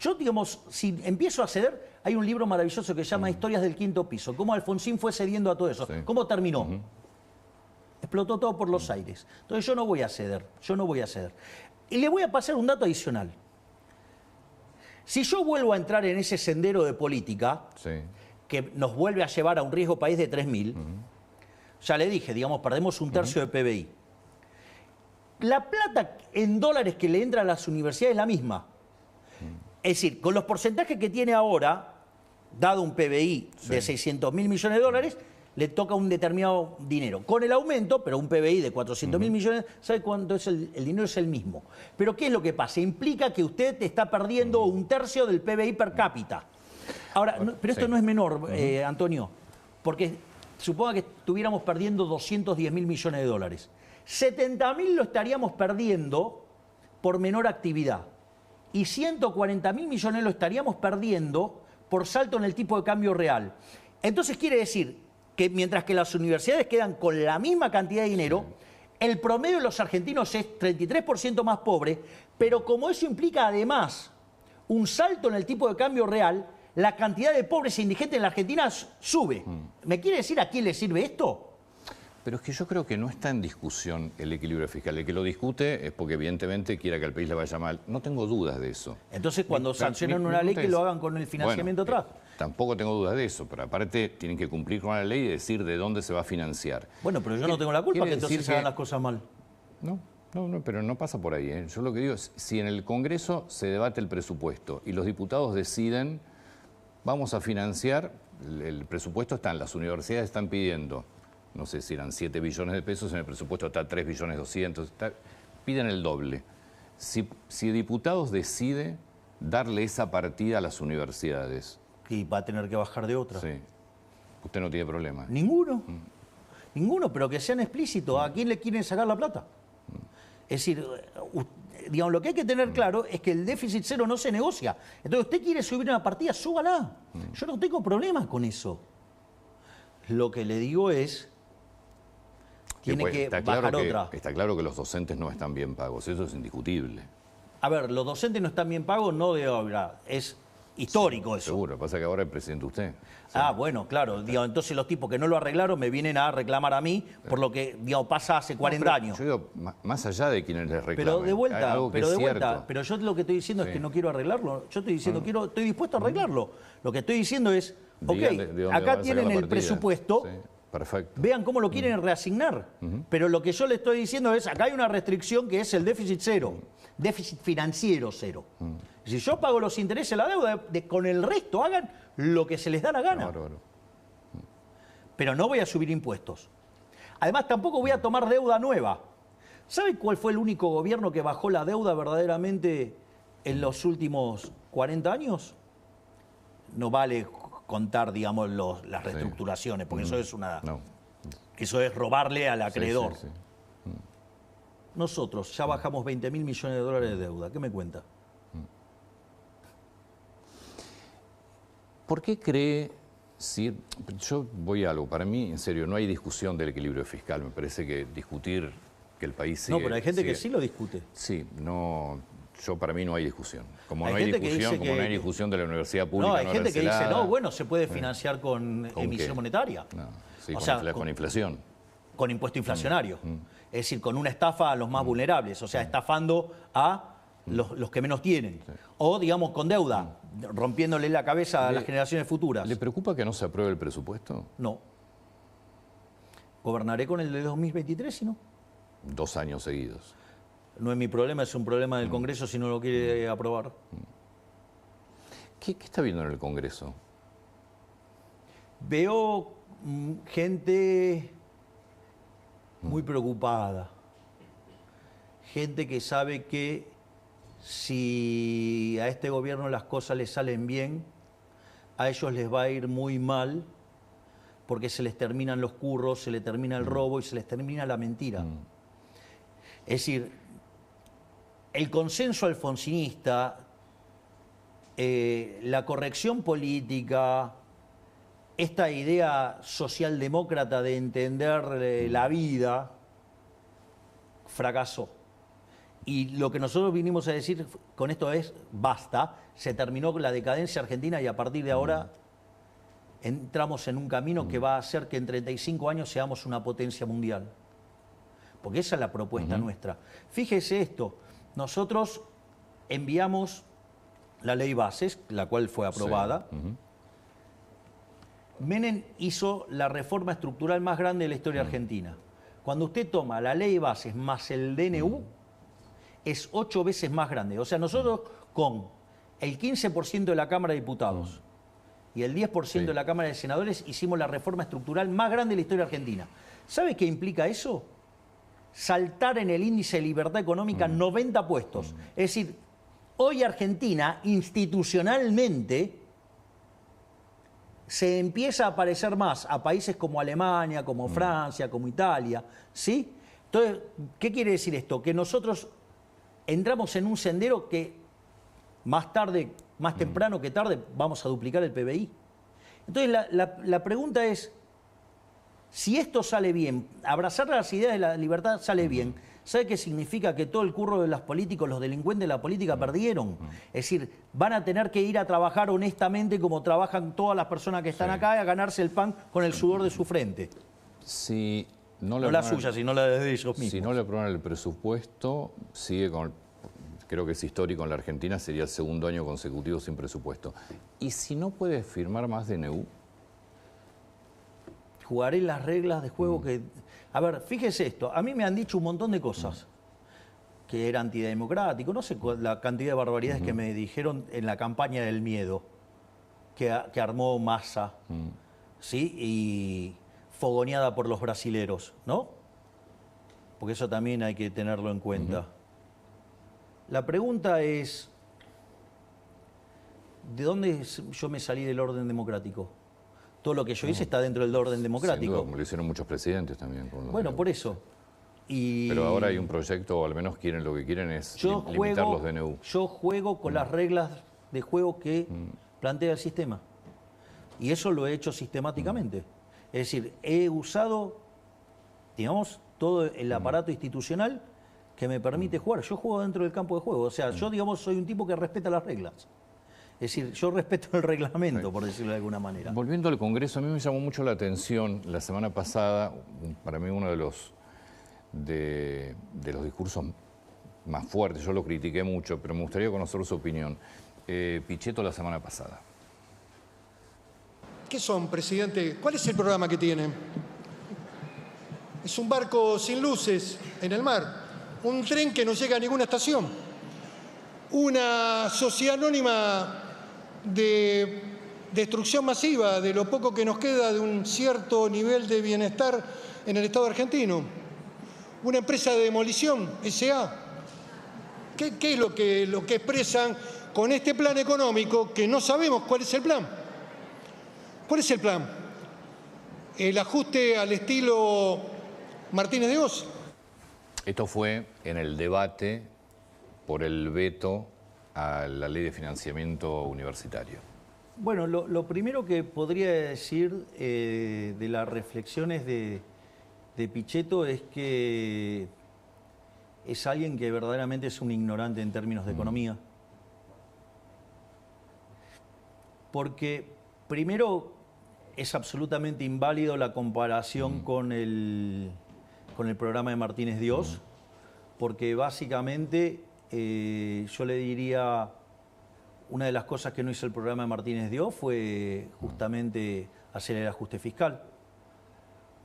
Yo, digamos, si empiezo a ceder, hay un libro maravilloso que se llama Historias del Quinto Piso. Cómo Alfonsín fue cediendo a todo eso. ¿Cómo terminó? Explotó todo por los aires. Entonces yo no voy a ceder. Y le voy a pasar un dato adicional. Si yo vuelvo a entrar en ese sendero de política, que nos vuelve a llevar a un riesgo país de 3.000, ya le dije, digamos, perdemos un tercio de PBI. La plata en dólares que le entra a las universidades es la misma. Es decir, con los porcentajes que tiene ahora, dado un PBI de 600.000 millones de dólares, le toca un determinado dinero. Con el aumento, pero un PBI de 400.000 millones, ¿sabe cuánto es el dinero? Es el mismo. Pero ¿qué es lo que pasa? Implica que usted está perdiendo un tercio del PBI per cápita. Ahora, pero esto no es menor, Antonio, porque suponga que estuviéramos perdiendo 210.000 millones de dólares. 70.000 lo estaríamos perdiendo por menor actividad. Y 140.000 millones lo estaríamos perdiendo por salto en el tipo de cambio real. Entonces quiere decir que mientras que las universidades quedan con la misma cantidad de dinero, el promedio de los argentinos es 33% más pobre, pero como eso implica además un salto en el tipo de cambio real, la cantidad de pobres e indigentes en la Argentina sube. ¿Me quiere decir a quién le sirve esto? Pero es que yo creo que no está en discusión el equilibrio fiscal. El que lo discute es porque evidentemente quiera que al país le vaya mal. No tengo dudas de eso. Entonces cuando sancionan una ley que lo hagan con el financiamiento atrás. Tampoco tengo dudas de eso, pero aparte tienen que cumplir con la ley y decir de dónde se va a financiar. Bueno, pero yo no tengo la culpa que entonces se hagan las cosas mal. No, pero no pasa por ahí. Yo lo que digo es, si en el Congreso se debate el presupuesto y los diputados deciden, vamos a financiar, el presupuesto está, las universidades están pidiendo, no sé si eran 7 billones de pesos, en el presupuesto está 3 billones 200, piden el doble. Si diputados decide darle esa partida a las universidades... Y va a tener que bajar de otra. Sí. Usted no tiene problema. Ninguno. Ninguno, pero que sean explícitos. ¿A quién le quieren sacar la plata? Es decir, digamos, lo que hay que tener claro es que el déficit cero no se negocia. Entonces, usted quiere subir una partida, súbala. Yo no tengo problemas con eso. Lo que le digo es, tiene que bajar otra. Está claro que los docentes no están bien pagos. Eso es indiscutible. A ver, los docentes no están bien pagos, no de obra. Es histórico eso. Seguro, pasa que ahora es presidente usted. Bueno, claro. Digamos, entonces los tipos que no lo arreglaron me vienen a reclamar a mí por lo que, digamos, pasa hace 40 años. Yo digo, más allá de quienes les reclaman. Pero de vuelta, pero yo lo que estoy diciendo es que no quiero arreglarlo. Yo estoy diciendo, estoy dispuesto a arreglarlo. Lo que estoy diciendo es, acá tienen el presupuesto, perfecto. Vean cómo lo quieren reasignar. Pero lo que yo le estoy diciendo es, acá hay una restricción que es el déficit cero, déficit financiero cero. Si yo pago los intereses de la deuda, con el resto hagan lo que se les da la gana. Pero no voy a subir impuestos. Además, tampoco voy a tomar deuda nueva. ¿Sabe cuál fue el único gobierno que bajó la deuda verdaderamente en los últimos 40 años? No vale contar, digamos, las reestructuraciones, porque eso es eso es robarle al acreedor. Sí. Nosotros ya bajamos 20.000 millones de dólares de deuda. ¿Qué me cuenta? ¿Por qué cree? Sí, yo voy a algo. Para mí, en serio, no hay discusión del equilibrio fiscal. Me parece que discutir que el país sigue... No, pero hay gente que sí lo discute. Sí, no... Para mí no hay discusión. Como hay no hay gente discusión, que como no hay discusión de la universidad pública. No, hay gente que dice, no, bueno, se puede financiar con emisión qué? monetaria. No, sí, o con, sea, con inflación. Con impuesto inflacionario. Es decir, con una estafa a los más vulnerables, o sea, estafando a los que menos tienen. Sí. O, digamos, con deuda, rompiéndole la cabeza a las generaciones futuras. ¿Le preocupa que no se apruebe el presupuesto? No. Gobernaré con el de 2023, si no. 2 años seguidos. No es mi problema, es un problema del Congreso si no lo quiere aprobar. ¿Qué está viendo en el Congreso? Veo gente muy preocupada. Gente que sabe que si a este gobierno las cosas les salen bien, a ellos les va a ir muy mal porque se les terminan los curros, se les termina el robo y se les termina la mentira. Es decir, el consenso alfonsinista, la corrección política, esta idea socialdemócrata de entender la vida, fracasó. Y lo que nosotros vinimos a decir con esto es, basta, se terminó la decadencia argentina y a partir de ahora entramos en un camino que va a hacer que en 35 años seamos una potencia mundial. Porque esa es la propuesta nuestra. Fíjese esto, nosotros enviamos la ley bases, la cual fue aprobada. Menem hizo la reforma estructural más grande de la historia argentina. Cuando usted toma la ley bases más el DNU, es 8 veces más grande. O sea, nosotros con el 15% de la Cámara de Diputados y el 10% de la Cámara de Senadores hicimos la reforma estructural más grande de la historia argentina. ¿Sabe qué implica eso? Saltar en el índice de libertad económica 90 puestos. Es decir, hoy Argentina institucionalmente se empieza a parecer más a países como Alemania, como Francia, como Italia, ¿sí? Entonces, ¿qué quiere decir esto? Que nosotros entramos en un sendero que más tarde, más temprano que tarde, vamos a duplicar el PBI. Entonces, la pregunta es, si esto sale bien, abrazar las ideas de la libertad sale bien, ¿sabe qué significa? Que todo el curro de los políticos, los delincuentes de la política perdieron. Es decir, van a tener que ir a trabajar honestamente como trabajan todas las personas que están acá, a ganarse el pan con el sudor de su frente. Si no la suya, sino la de ellos mismos. Si no le aprueban el presupuesto, sigue con... Creo que es histórico en la Argentina, sería el 2.º año consecutivo sin presupuesto. ¿Y si no puede firmar más DNU? Jugaré las reglas de juego que... A ver, fíjese esto, a mí me han dicho un montón de cosas, que era antidemocrático, no sé la cantidad de barbaridades que me dijeron en la campaña del miedo, que armó Massa, ¿sí? Y fogoneada por los brasileros, ¿no? Porque eso también hay que tenerlo en cuenta. La pregunta es, ¿de dónde yo me salí del orden democrático? Todo lo que yo hice está dentro del orden democrático. Sin duda, como lo hicieron muchos presidentes también. Bueno, por eso. Pero ahora hay un proyecto, o al menos quieren lo que quieren es limitar los DNU. Yo juego con las reglas de juego que plantea el sistema. Y eso lo he hecho sistemáticamente. Es decir, he usado, digamos, todo el aparato institucional que me permite jugar. Yo juego dentro del campo de juego. O sea, yo, digamos, soy un tipo que respeta las reglas. Es decir, yo respeto el reglamento, por decirlo de alguna manera. Volviendo al Congreso, a mí me llamó mucho la atención la semana pasada, para mí uno de los discursos más fuertes, yo lo critiqué mucho, pero me gustaría conocer su opinión. Pichetto la semana pasada. ¿Qué son, presidente? ¿Cuál es el programa que tienen? Es un barco sin luces en el mar, un tren que no llega a ninguna estación, una sociedad anónima de destrucción masiva de lo poco que nos queda de un cierto nivel de bienestar en el Estado argentino, una empresa de demolición, S.A. ¿Qué es lo que expresan con este plan económico que no sabemos cuál es el plan? ¿Cuál es el plan? ¿El ajuste al estilo Martínez de Oz? Esto fue en el debate por el veto a la ley de financiamiento universitario. Bueno, lo primero que podría decir de las reflexiones de Pichetto es que es alguien que verdaderamente es un ignorante en términos de economía. Porque primero es absolutamente inválido la comparación con el programa de Martínez de Oz, porque básicamente yo le diría, una de las cosas que no hizo el programa de Martínez de Oz fue justamente hacer el ajuste fiscal.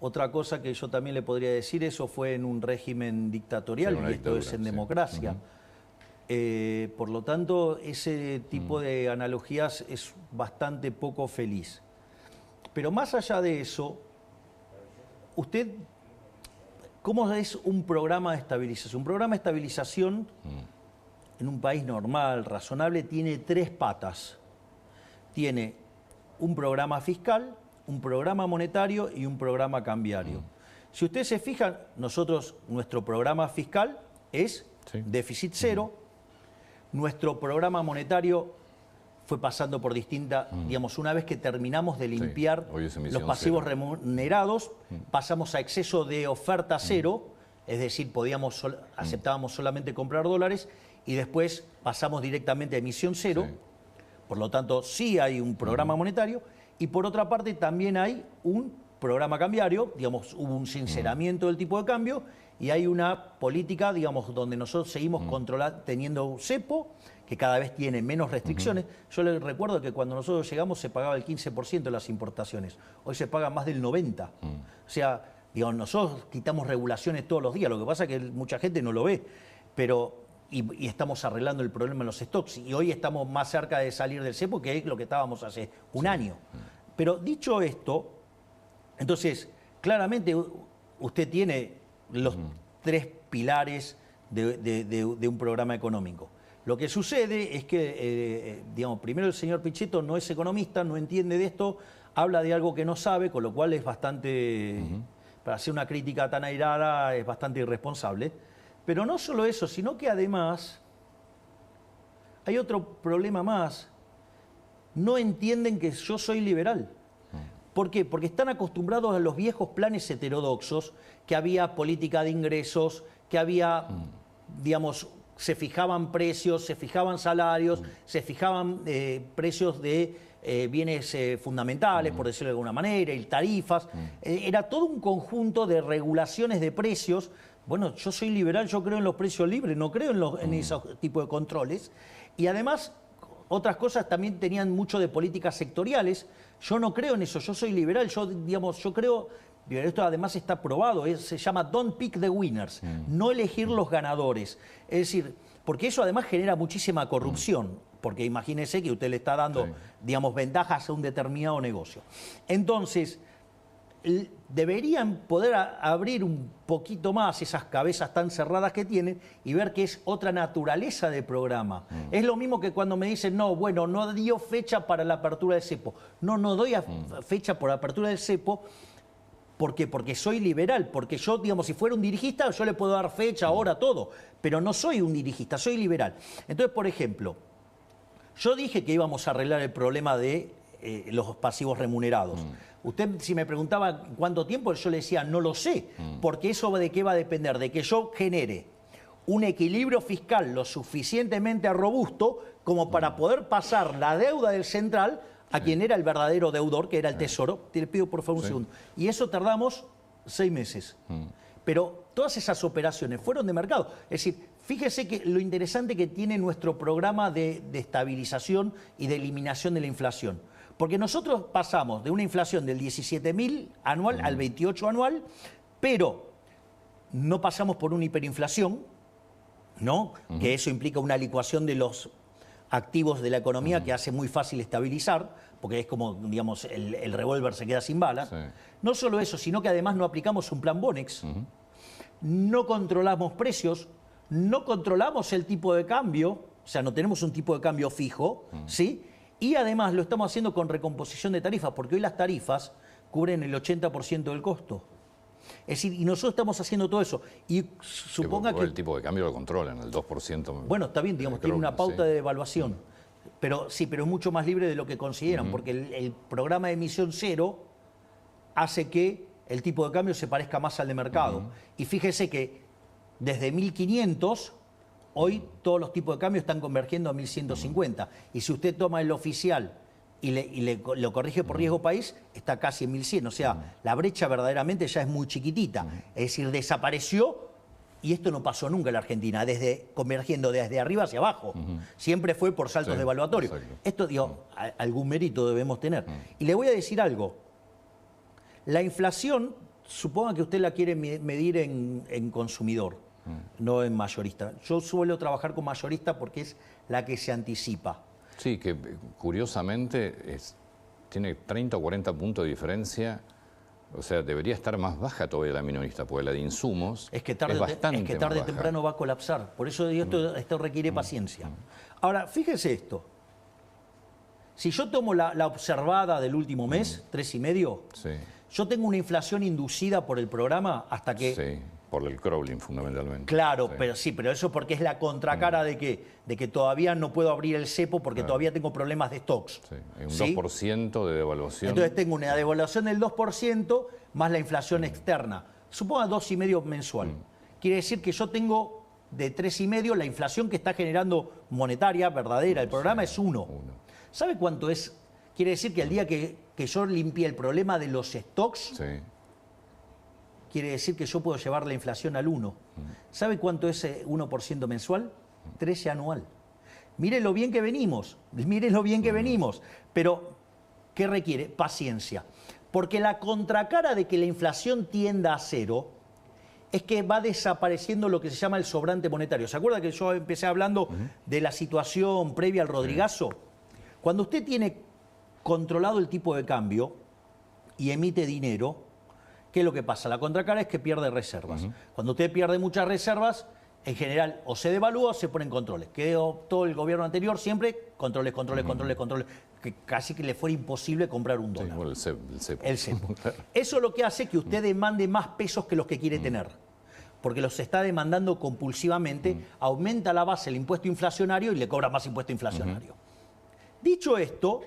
Otra cosa que yo también le podría decir, eso fue en un régimen dictatorial, y esto es en democracia. Por lo tanto, ese tipo de analogías es bastante poco feliz. Pero más allá de eso, usted, ¿cómo es un programa de estabilización? Un programa de estabilización en un país normal, razonable, tiene tres patas. Tiene un programa fiscal, un programa monetario y un programa cambiario. Si ustedes se fijan, nuestro programa fiscal es déficit cero. Nuestro programa monetario fue pasando por distintas, digamos, una vez que terminamos de limpiar los pasivos remunerados, pasamos a exceso de oferta cero, es decir, aceptábamos solamente comprar dólares, y después pasamos directamente a emisión cero. Por lo tanto, sí hay un programa monetario, y por otra parte también hay un programa cambiario, digamos, hubo un sinceramiento del tipo de cambio, y hay una política, digamos, donde nosotros seguimos teniendo cepo, que cada vez tiene menos restricciones. Yo les recuerdo que cuando nosotros llegamos se pagaba el 15% de las importaciones, hoy se paga más del 90%. O sea, digamos, nosotros quitamos regulaciones todos los días, lo que pasa es que mucha gente no lo ve, pero y estamos arreglando el problema en los stocks, y hoy estamos más cerca de salir del cepo que es lo que estábamos hace un año. Pero dicho esto, entonces, claramente usted tiene los tres pilares de un programa económico. Lo que sucede es que, digamos, primero el señor Pichetto no es economista, no entiende de esto, habla de algo que no sabe, con lo cual es bastante, para hacer una crítica tan airada, es bastante irresponsable. Pero no solo eso, sino que además hay otro problema más. No entienden que yo soy liberal. ¿Por qué? Porque están acostumbrados a los viejos planes heterodoxos, que había política de ingresos, que había, digamos, se fijaban precios, se fijaban salarios, se fijaban precios de bienes fundamentales, por decirlo de alguna manera, y tarifas. Era todo un conjunto de regulaciones de precios. Bueno, yo soy liberal, yo creo en los precios libres, no creo en ese tipo de controles. Y además, otras cosas también tenían mucho de políticas sectoriales. Yo no creo en eso, yo soy liberal, yo creo, esto además está probado, se llama don't pick the winners, no elegir los ganadores. Es decir, porque eso además genera muchísima corrupción, porque imagínese que usted le está dando, digamos, ventajas a un determinado negocio. Entonces, deberían poder abrir un poquito más esas cabezas tan cerradas que tienen y ver que es otra naturaleza de programa. Es lo mismo que cuando me dicen, no, bueno, no dio fecha para la apertura del cepo. No doy fecha por la apertura del cepo. ¿Por qué? Porque soy liberal, porque yo, digamos, si fuera un dirigista, yo le puedo dar fecha, hora, todo, pero no soy un dirigista, soy liberal. Entonces, por ejemplo, yo dije que íbamos a arreglar el problema de los pasivos remunerados. Usted, si me preguntaba cuánto tiempo, yo le decía, no lo sé, porque eso de qué va a depender, de que yo genere un equilibrio fiscal lo suficientemente robusto como para poder pasar la deuda del central a quien era el verdadero deudor, que era el Tesoro. Te le pido por favor un segundo. Y eso tardamos 6 meses. Pero todas esas operaciones fueron de mercado. Es decir, fíjese que lo interesante que tiene nuestro programa de estabilización y de eliminación de la inflación. Porque nosotros pasamos de una inflación del 17.000 anual al 28 anual, pero no pasamos por una hiperinflación, ¿no? Que eso implica una licuación de los activos de la economía que hace muy fácil estabilizar, porque es como, digamos, el revólver se queda sin balas. No solo eso, sino que además no aplicamos un plan Bonex. no controlamos precios, no controlamos el tipo de cambio, o sea, no tenemos un tipo de cambio fijo, ¿sí? Y además lo estamos haciendo con recomposición de tarifas, porque hoy las tarifas cubren el 80% del costo. Es decir, y nosotros estamos haciendo todo eso. Y suponga que el tipo de cambio lo controlan, el 2%. bueno, está bien, digamos, tiene una pauta de devaluación. Pero sí, pero es mucho más libre de lo que consideran, porque el programa de emisión cero hace que el tipo de cambio se parezca más al de mercado. Y fíjese que desde 1500, hoy todos los tipos de cambio están convergiendo a 1150. Y si usted toma el oficial y lo corrige por riesgo país, está casi en 1100. O sea, la brecha verdaderamente ya es muy chiquitita. Es decir, desapareció, y esto no pasó nunca en la Argentina, convergiendo desde arriba hacia abajo. Siempre fue por saltos devaluatorios. Exacto. Esto, digo, algún mérito debemos tener. Y le voy a decir algo. La inflación, suponga que usted la quiere medir en consumidor, no en mayorista. Yo suelo trabajar con mayorista porque es la que se anticipa. Sí, que curiosamente tiene 30 o 40 puntos de diferencia. O sea, debería estar más baja todavía la minorista, porque la de insumos es que tarde o temprano va a colapsar. Por eso digo, esto requiere paciencia. Ahora, fíjese esto. Si yo tomo la observada del último mes, 3,5, sí. Yo tengo una inflación inducida por el programa hasta que... Sí, por el crawling fundamentalmente. Claro, pero eso porque es la contracara de que todavía no puedo abrir el cepo porque todavía tengo problemas de stocks. Sí, un 2% de devaluación. Entonces tengo una devaluación del 2% más la inflación externa. Suponga 2,5 mensual. Quiere decir que yo tengo de 3,5, la inflación que está generando monetaria, verdadera, el programa es 1. ¿Sabe cuánto es? Quiere decir que el día que yo limpié el problema de los stocks, quiere decir que yo puedo llevar la inflación al 1. ¿Sabe cuánto es 1% mensual? 13 anual. Mire lo bien que venimos, pero ¿qué requiere? Paciencia. Porque la contracara de que la inflación tienda a cero es que va desapareciendo lo que se llama el sobrante monetario. ¿Se acuerda que yo empecé hablando de la situación previa al Rodrigazo? Cuando usted tiene controlado el tipo de cambio y emite dinero, ¿qué es lo que pasa? La contracara es que pierde reservas. Cuando usted pierde muchas reservas, en general o se devalúa o se ponen controles. Que todo el gobierno anterior siempre controles, que casi que le fuera imposible comprar un dólar. Sí, bueno, el cepo. Eso es lo que hace que usted demande más pesos que los que quiere tener. Porque los está demandando compulsivamente, aumenta la base el impuesto inflacionario y le cobra más impuesto inflacionario. Dicho esto,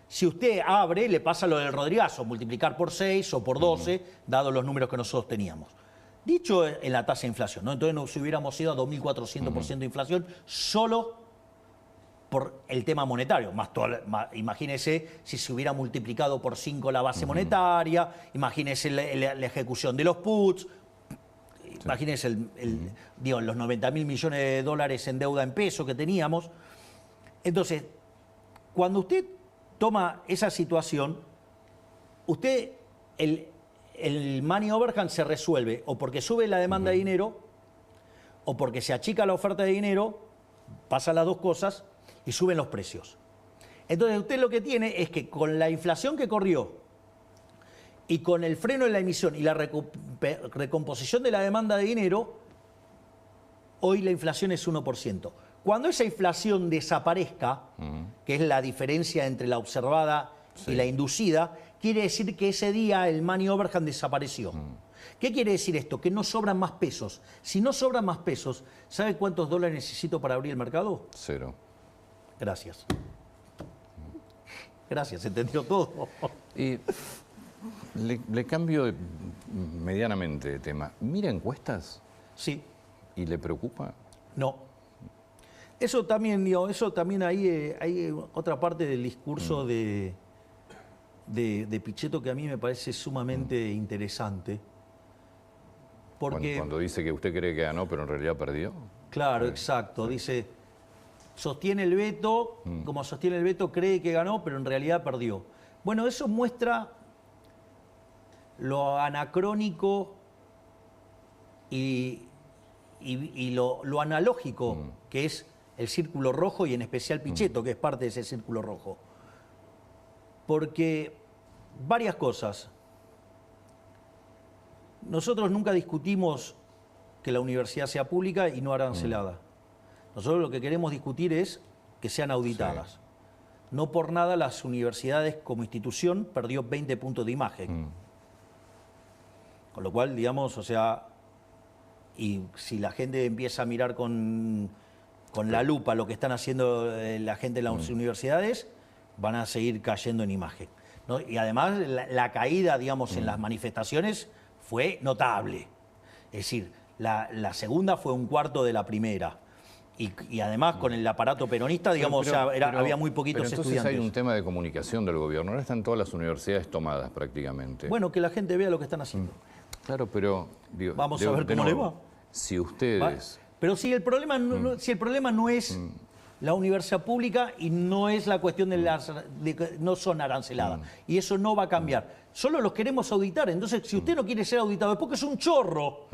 si usted abre, le pasa lo del Rodrigazo, multiplicar por 6 o por 12, dado los números que nosotros teníamos. Dicho en la tasa de inflación, ¿no? Entonces nos hubiéramos ido a 2.400% de inflación solo por el tema monetario. Imagínese si se hubiera multiplicado por 5 la base monetaria, imagínese la ejecución de los puts, imagínese los 90.000 millones de dólares en deuda en peso que teníamos. Entonces, cuando usted toma esa situación, el money overhang se resuelve o porque sube la demanda de dinero o porque se achica la oferta de dinero, pasan las dos cosas y suben los precios. Entonces usted lo que tiene es que con la inflación que corrió y con el freno en la emisión y la recomposición de la demanda de dinero, hoy la inflación es 1%. Cuando esa inflación desaparezca, que es la diferencia entre la observada y la inducida, quiere decir que ese día el money overhang desapareció. ¿Qué quiere decir esto? Que no sobran más pesos. Si no sobran más pesos, ¿sabe cuántos dólares necesito para abrir el mercado? 0. Gracias. Gracias, entendió todo. Y le cambio medianamente de tema. ¿Mira encuestas? Sí. ¿Y le preocupa? No. Eso también ahí hay otra parte del discurso de Pichetto que a mí me parece sumamente interesante. Porque, cuando dice que usted cree que ganó, pero en realidad perdió. Claro, exacto. Dice, sostiene el veto, como sostiene el veto, cree que ganó, pero en realidad perdió. Bueno, eso muestra lo anacrónico y lo analógico que es el círculo rojo y en especial Pichetto, que es parte de ese círculo rojo. Porque varias cosas. Nosotros nunca discutimos que la universidad sea pública y no arancelada. Nosotros lo que queremos discutir es que sean auditadas. Sí. No por nada las universidades como institución perdió 20 puntos de imagen. Con lo cual, digamos, o sea, y si la gente empieza a mirar con la lupa lo que están haciendo la gente en las universidades, van a seguir cayendo en imagen, ¿no? Y además la caída, digamos, en las manifestaciones fue notable. Es decir, la segunda fue un cuarto de la primera. Y además con el aparato peronista, digamos, había muy poquitos entonces estudiantes. Hay un tema de comunicación del gobierno. Ahora están todas las universidades tomadas prácticamente. Bueno, que la gente vea lo que están haciendo. Claro, pero... Digo, vamos a ver cómo le va. Si ustedes... Pero si el problema si el problema no es la universidad pública y no es la cuestión de que no son aranceladas. Y eso no va a cambiar. Solo los queremos auditar. Entonces, si usted no quiere ser auditado, es porque es un chorro.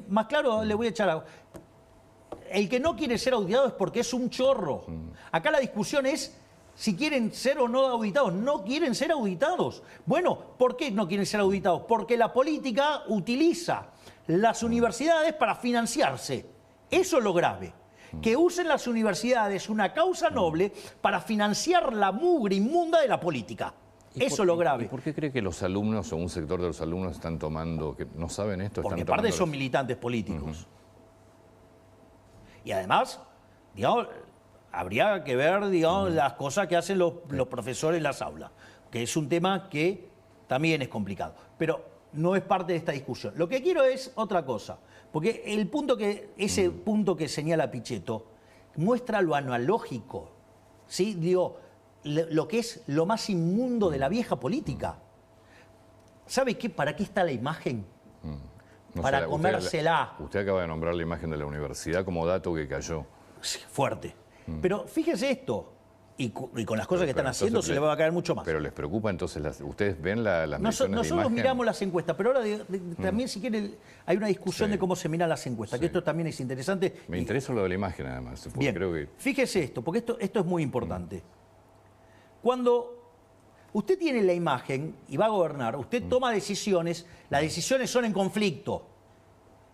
Más claro, le voy a echar agua. El que no quiere ser auditado es porque es un chorro. Acá la discusión es si quieren ser o no auditados. No quieren ser auditados. Bueno, ¿por qué no quieren ser auditados? Porque la política utiliza las universidades para financiarse. Eso es lo grave. Que usen las universidades una causa noble para financiar la mugre inmunda de la política. Eso es lo grave. ¿Y por qué cree que los alumnos o un sector de los alumnos están tomando, que no saben esto? Porque aparte son militantes políticos. Y además, digamos, habría que ver, digamos, las cosas que hacen los profesores en las aulas, que es un tema que también es complicado. Pero no es parte de esta discusión. Lo que quiero es otra cosa, porque ese punto que señala Pichetto muestra lo analógico, ¿sí? Digo, lo que es lo más inmundo de la vieja política. ¿Sabe qué? ¿Para qué está la imagen? Para comérsela. Usted acaba de nombrar la imagen de la universidad como dato que cayó. Sí, fuerte. Pero fíjese esto, y con las cosas que están haciendo se le va a caer mucho más. Pero les preocupa entonces, ustedes ven las mediciones de Nosotros imagen. miramos las encuestas, pero ahora también si quieren hay una discusión de cómo se miran las encuestas, que esto también es interesante. Me interesa lo de la imagen además. Porque Bien, creo que... fíjese esto, porque esto es muy importante. Cuando usted tiene la imagen y va a gobernar, usted toma decisiones, las decisiones son en conflicto.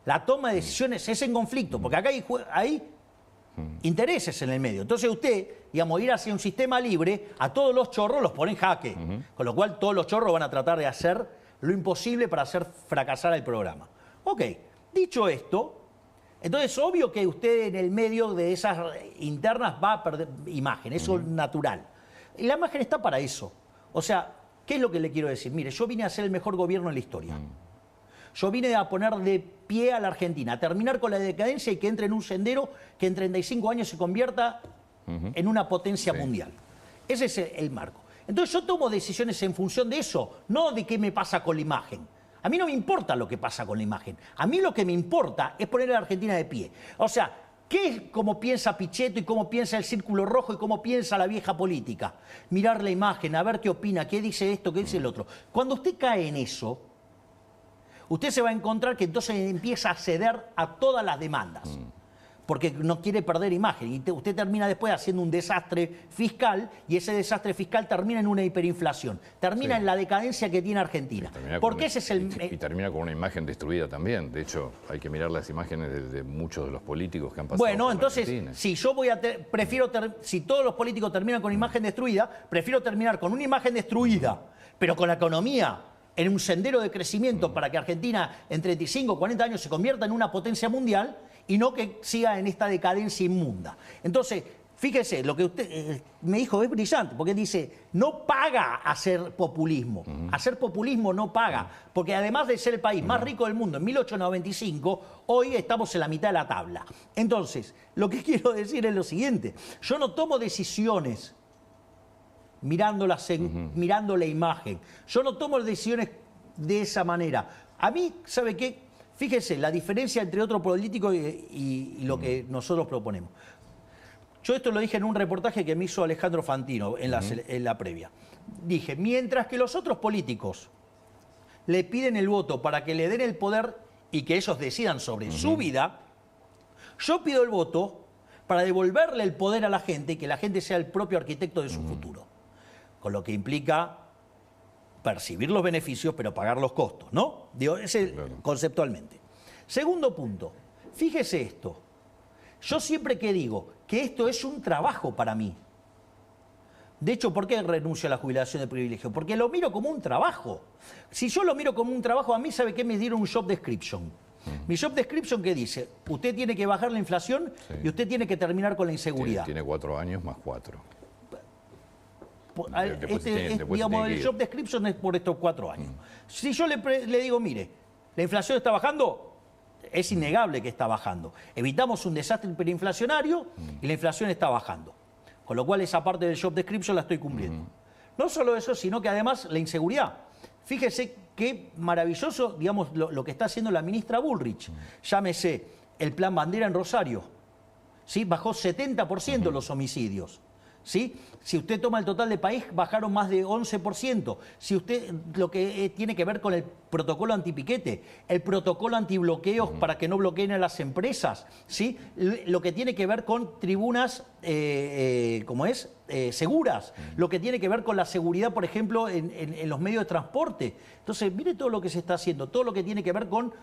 La toma de decisiones es en conflicto, porque acá hay intereses en el medio. Entonces usted, digamos, ir hacia un sistema libre, a todos los chorros los pone en jaque. Con lo cual todos los chorros van a tratar de hacer lo imposible para hacer fracasar el programa. Ok, dicho esto, entonces obvio que usted en el medio de esas internas va a perder imagen, eso es natural. Y la imagen está para eso. O sea, ¿qué es lo que le quiero decir? Mire, yo vine a ser el mejor gobierno en la historia. Yo vine a poner de pie a la Argentina, a terminar con la decadencia y que entre en un sendero que en 35 años se convierta en una potencia mundial. Ese es el marco. Entonces yo tomo decisiones en función de eso, no de qué me pasa con la imagen. A mí no me importa lo que pasa con la imagen. A mí lo que me importa es poner a la Argentina de pie. O sea, ¿qué es cómo piensa Pichetto y cómo piensa el Círculo Rojo y cómo piensa la vieja política? Mirar la imagen, a ver qué opina, qué dice esto, qué dice el otro. Cuando usted cae en eso, usted se va a encontrar que entonces empieza a ceder a todas las demandas, porque no quiere perder imagen. Y usted termina después haciendo un desastre fiscal, y ese desastre fiscal termina en una hiperinflación, termina en la decadencia que tiene Argentina. Porque ese es y termina con una imagen destruida también. De hecho, hay que mirar las imágenes de muchos de los políticos que han pasado. Bueno, por entonces, Argentina. si yo si todos los políticos terminan con imagen destruida, prefiero terminar con una imagen destruida, pero con la economía en un sendero de crecimiento para que Argentina en 35 o 40 años se convierta en una potencia mundial y no que siga en esta decadencia inmunda. Entonces, fíjese, lo que usted me dijo es brillante, porque dice, no paga hacer populismo. Hacer populismo no paga, porque además de ser el país más rico del mundo en 1895, hoy estamos en la mitad de la tabla. Entonces, lo que quiero decir es lo siguiente, yo no tomo decisiones mirando la imagen. Yo no tomo decisiones de esa manera. A mí, ¿sabe qué? Fíjese, la diferencia entre otro político y lo que nosotros proponemos. Yo esto lo dije en un reportaje que me hizo Alejandro Fantino en la previa. Dije, mientras que los otros políticos le piden el voto para que le den el poder y que ellos decidan sobre su vida, yo pido el voto para devolverle el poder a la gente y que la gente sea el propio arquitecto de su futuro. Con lo que implica percibir los beneficios, pero pagar los costos, ¿no? Digo, ese conceptualmente. Segundo punto, Fíjese esto. Yo siempre que digo que esto es un trabajo para mí. De hecho, ¿por qué renuncio a la jubilación de privilegio? Porque lo miro como un trabajo. Si yo lo miro como un trabajo, a mí, ¿sabe qué? Me dieron un job description. Mi job description, ¿qué dice? Usted tiene que bajar la inflación y usted tiene que terminar con la inseguridad. Tiene 4 años más 4. Digamos, el job description es por estos 4 años. Si yo le digo, mire, la inflación está bajando, es innegable que está bajando. Evitamos un desastre hiperinflacionario y la inflación está bajando. Con lo cual esa parte del job description la estoy cumpliendo. No solo eso, sino que además la inseguridad. Fíjese qué maravilloso, digamos, lo que está haciendo la ministra Bullrich. Llámese el plan Bandera en Rosario. ¿Sí? Bajó 70% los homicidios. ¿Sí? Si usted toma el total del país, bajaron más de 11%. Si usted, lo que tiene que ver con el protocolo antipiquete, el protocolo antibloqueos para que no bloqueen a las empresas, ¿sí? Lo que tiene que ver con tribunas, seguras, lo que tiene que ver con la seguridad, por ejemplo, en los medios de transporte. Entonces, mire todo lo que se está haciendo, todo lo que tiene que ver con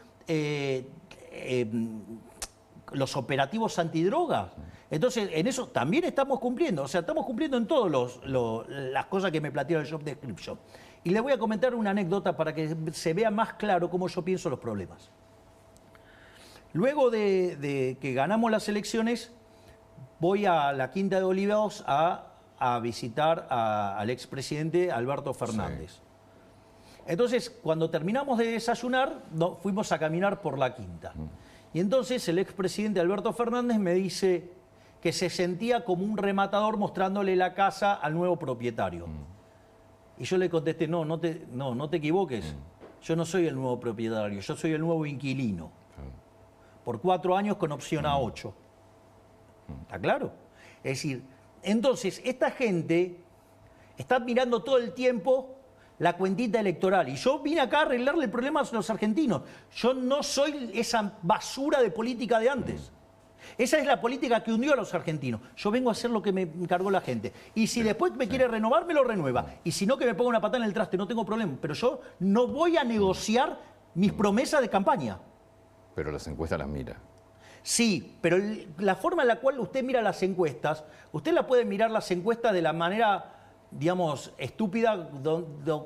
los operativos antidrogas. Entonces, en eso también estamos cumpliendo. O sea, estamos cumpliendo en todas las cosas que me plantearon el job description. Y le voy a comentar una anécdota para que se vea más claro cómo yo pienso los problemas. Luego de que ganamos las elecciones, voy a la Quinta de Olivos a visitar al expresidente Alberto Fernández. Sí. Entonces, cuando terminamos de desayunar, fuimos a caminar por la Quinta. Y entonces el expresidente Alberto Fernández me dice que se sentía como un rematador mostrándole la casa al nuevo propietario. Y yo le contesté, no te equivoques. Yo no soy el nuevo propietario, yo soy el nuevo inquilino. Por 4 años con opción a 8. ¿Está claro? Es decir, entonces esta gente está mirando todo el tiempo la cuentita electoral. Y yo vine acá a arreglarle el problema a los argentinos. Yo no soy esa basura de política de antes. Esa es la política que hundió a los argentinos. Yo vengo a hacer lo que me encargó la gente. Y si después me quiere renovar, me lo renueva. Y si no, que me ponga una patada en el traste, no tengo problema. Pero yo no voy a negociar mis promesas de campaña. Pero las encuestas las mira. Sí, pero la forma en la cual usted mira las encuestas, usted la puede mirar las encuestas de la manera, digamos, estúpida,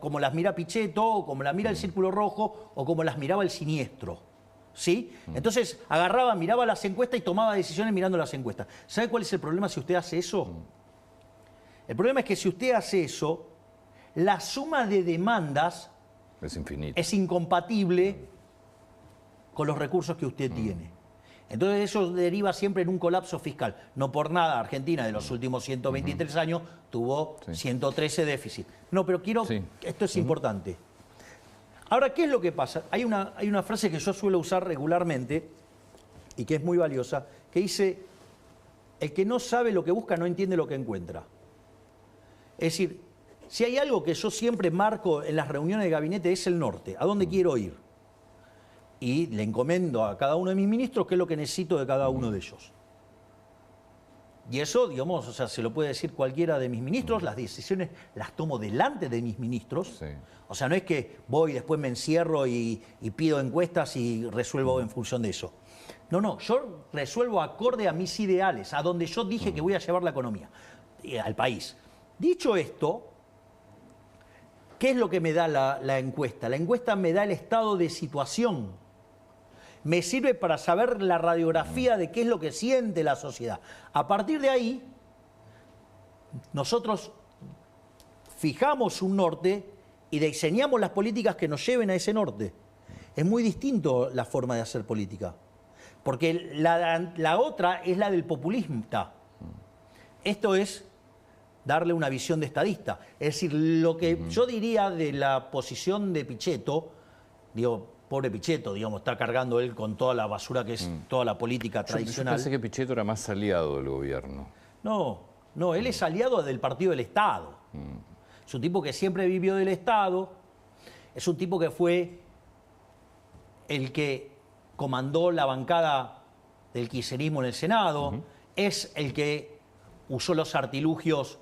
como las mira Pichetto, o como las mira el Círculo Rojo, o como las miraba el Siniestro. ¿Sí? Entonces agarraba, miraba las encuestas y tomaba decisiones mirando las encuestas. ¿Sabe cuál es el problema si usted hace eso? El problema es que si usted hace eso, la suma de demandas es infinita. Es incompatible con los recursos que usted tiene. Entonces eso deriva siempre en un colapso fiscal. No por nada Argentina de los últimos 123 años tuvo 113 déficit. No, pero esto es importante. Ahora, ¿qué es lo que pasa? Hay una frase que yo suelo usar regularmente y que es muy valiosa, que dice, el que no sabe lo que busca no entiende lo que encuentra. Es decir, si hay algo que yo siempre marco en las reuniones de gabinete es el norte, ¿a dónde quiero ir? Y le encomiendo a cada uno de mis ministros qué es lo que necesito de cada uno de ellos. Y eso, digamos, o sea, se lo puede decir cualquiera de mis ministros, las decisiones las tomo delante de mis ministros. Sí. O sea, no es que voy, después me encierro y pido encuestas y resuelvo en función de eso. No, yo resuelvo acorde a mis ideales, a donde yo dije que voy a llevar la economía, al país. Dicho esto, ¿qué es lo que me da la encuesta? La encuesta me da el estado de situación. Me sirve para saber la radiografía de qué es lo que siente la sociedad. A partir de ahí, nosotros fijamos un norte y diseñamos las políticas que nos lleven a ese norte. Es muy distinto la forma de hacer política, porque la otra es la del populista. Esto es darle una visión de estadista. Es decir, lo que yo diría de la posición de Pichetto, digo, pobre Pichetto, digamos, está cargando él con toda la basura que es toda la política tradicional. Yo pensé que Pichetto era más aliado del gobierno. No, él es aliado del Partido del Estado. Es un tipo que siempre vivió del Estado, es un tipo que fue el que comandó la bancada del kirchnerismo en el Senado, es el que usó los artilugios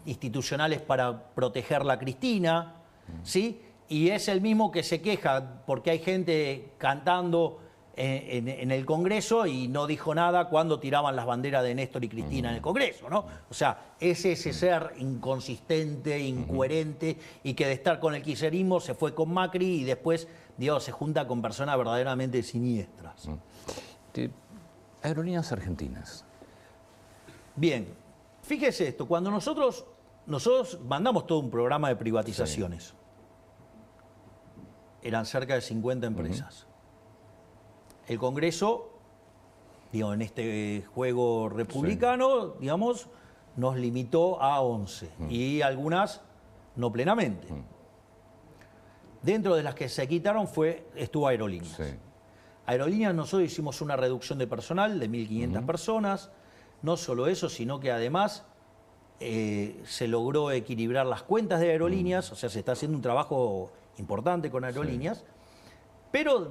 institucionales para protegerla a Cristina, ¿sí? Y es el mismo que se queja porque hay gente cantando en el Congreso y no dijo nada cuando tiraban las banderas de Néstor y Cristina en el Congreso, ¿no? O sea, es ese ser inconsistente, incoherente y que de estar con el kirchnerismo se fue con Macri y después, digamos, se junta con personas verdaderamente siniestras. Aerolíneas Argentinas. Bien, fíjese esto, cuando nosotros mandamos todo un programa de privatizaciones, eran cerca de 50 empresas. El Congreso, digamos, en este juego republicano, digamos, nos limitó a 11 y algunas no plenamente. Dentro de las que se quitaron estuvo Aerolíneas. Sí. Aerolíneas, nosotros hicimos una reducción de personal de 1.500 personas. No solo eso, sino que además se logró equilibrar las cuentas de Aerolíneas, o sea, se está haciendo un trabajo importante con Aerolíneas, pero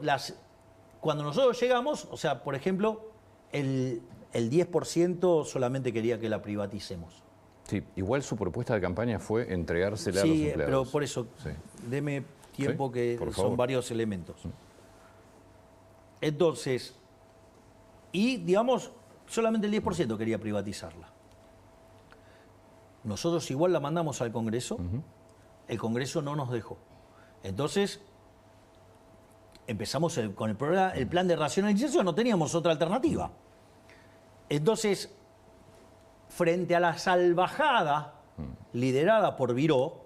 cuando nosotros llegamos, o sea, por ejemplo, el 10% solamente quería que la privaticemos. Sí, igual su propuesta de campaña fue entregársela a los Sí, empleados. pero por eso, Sí. deme tiempo Sí, que por son favor. varios elementos. Entonces, y digamos, solamente el 10% quería privatizarla. Nosotros igual la mandamos al Congreso, el Congreso no nos dejó. Entonces, empezamos con el plan de racionalización, no teníamos otra alternativa. Entonces, frente a la salvajada liderada por Viró,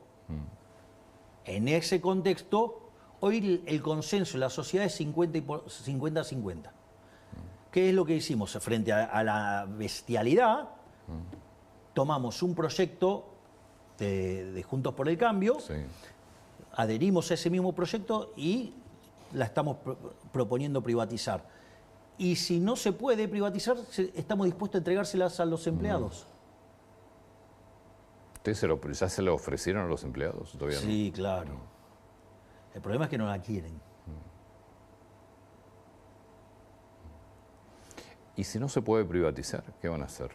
en ese contexto, hoy el consenso en la sociedad es 50-50. ¿Qué es lo que hicimos? Frente a la bestialidad, tomamos un proyecto de Juntos por el Cambio, Sí. adherimos a ese mismo proyecto y la estamos proponiendo privatizar. Y si no se puede privatizar, estamos dispuestos a entregárselas a los empleados. ¿Ustedes ya se lo ofrecieron a los empleados? ¿Todavía no? Sí, claro. El problema es que no la quieren. ¿Y si no se puede privatizar, qué van a hacer?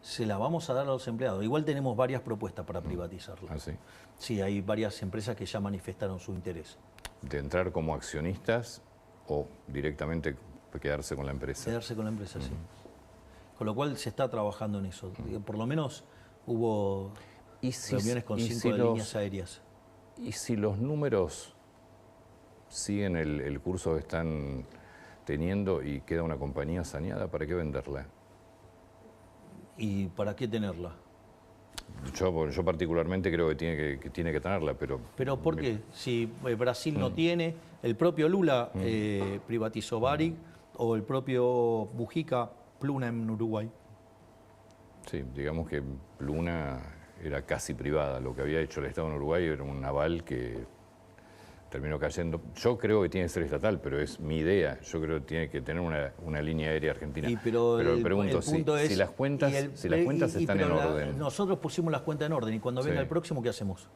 Se la vamos a dar a los empleados. Igual tenemos varias propuestas para privatizarla. ¿Ah, sí? Sí, hay varias empresas que ya manifestaron su interés. ¿De entrar como accionistas o directamente quedarse con la empresa? Quedarse con la empresa, sí. Con lo cual se está trabajando en eso. Por lo menos hubo reuniones con 5 líneas aéreas. ¿Y si los números siguen el curso que están teniendo y queda una compañía saneada, ¿para qué venderla? ¿Y para qué tenerla? Yo particularmente creo que tiene que tenerla, pero... ¿Pero por qué? Si Brasil no tiene, el propio Lula privatizó Varig o el propio Mujica Pluna en Uruguay. Sí, digamos que Pluna era casi privada. Lo que había hecho el Estado en Uruguay era un aval que terminó cayendo. Yo creo que tiene que ser estatal, pero es mi idea. Yo creo que tiene que tener una línea aérea argentina. Pero me pregunto el punto es, si las cuentas están en orden. Nosotros pusimos las cuentas en orden y cuando venga Sí. el próximo, ¿qué hacemos?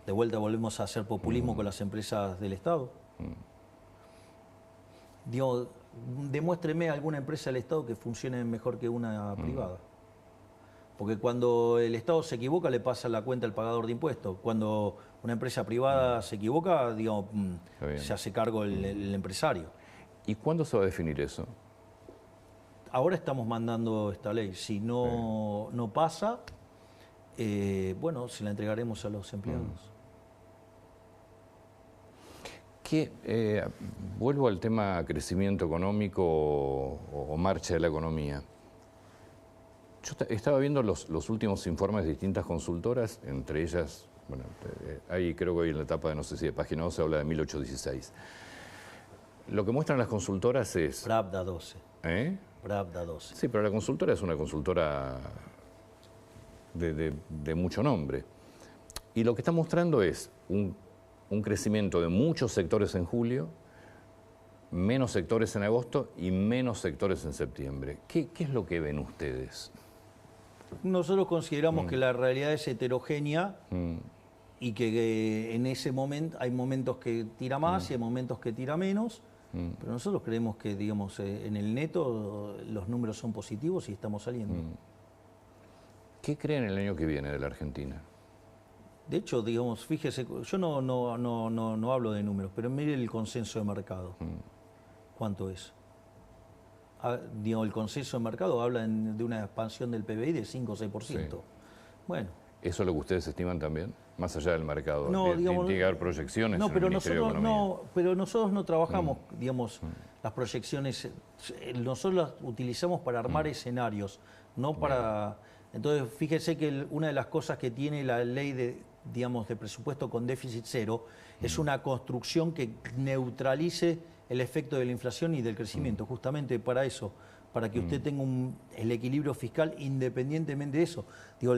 De vuelta volvemos a hacer populismo con las empresas del Estado. Digo, demuéstreme alguna empresa del Estado que funcione mejor que una privada. Porque cuando el Estado se equivoca, le pasa la cuenta al pagador de impuestos. Cuando una empresa privada se equivoca, digamos, se hace cargo el empresario. ¿Y cuándo se va a definir eso? Ahora estamos mandando esta ley. Si no pasa, bueno, se la entregaremos a los empleados. Vuelvo al tema crecimiento económico o marcha de la economía. Yo estaba viendo los últimos informes de distintas consultoras, entre ellas, bueno, ahí creo que hoy en la etapa de, no sé si de página 12 habla de 1816. Lo que muestran las consultoras es... Pravda 12. ¿Eh? Pravda 12. Sí, pero la consultora es una consultora de mucho nombre. Y lo que está mostrando es un crecimiento de muchos sectores en julio, menos sectores en agosto y menos sectores en septiembre. ¿Qué es lo que ven ustedes? Nosotros consideramos que la realidad es heterogénea y que en ese momento hay momentos que tira más y hay momentos que tira menos, pero nosotros creemos que, digamos, en el neto los números son positivos y estamos saliendo. ¿Qué creen el año que viene de la Argentina? De hecho, digamos, fíjese, yo no hablo de números, pero mire el consenso de mercado. ¿Cuánto es? Digo, el consenso de mercado habla de una expansión del PBI de 5 o 6%. Sí. Bueno. ¿Eso es lo que ustedes estiman también? Más allá del mercado. No, digamos, tiene que haber proyecciones no, en pero el Ministerio de Economía. pero nosotros no trabajamos, digamos, las proyecciones. Nosotros las utilizamos para armar escenarios, no para... Entonces, fíjese que una de las cosas que tiene la ley de, digamos, de presupuesto con déficit cero es una construcción que neutralice el efecto de la inflación y del crecimiento, justamente para eso, para que usted tenga el equilibrio fiscal independientemente de eso. Digo,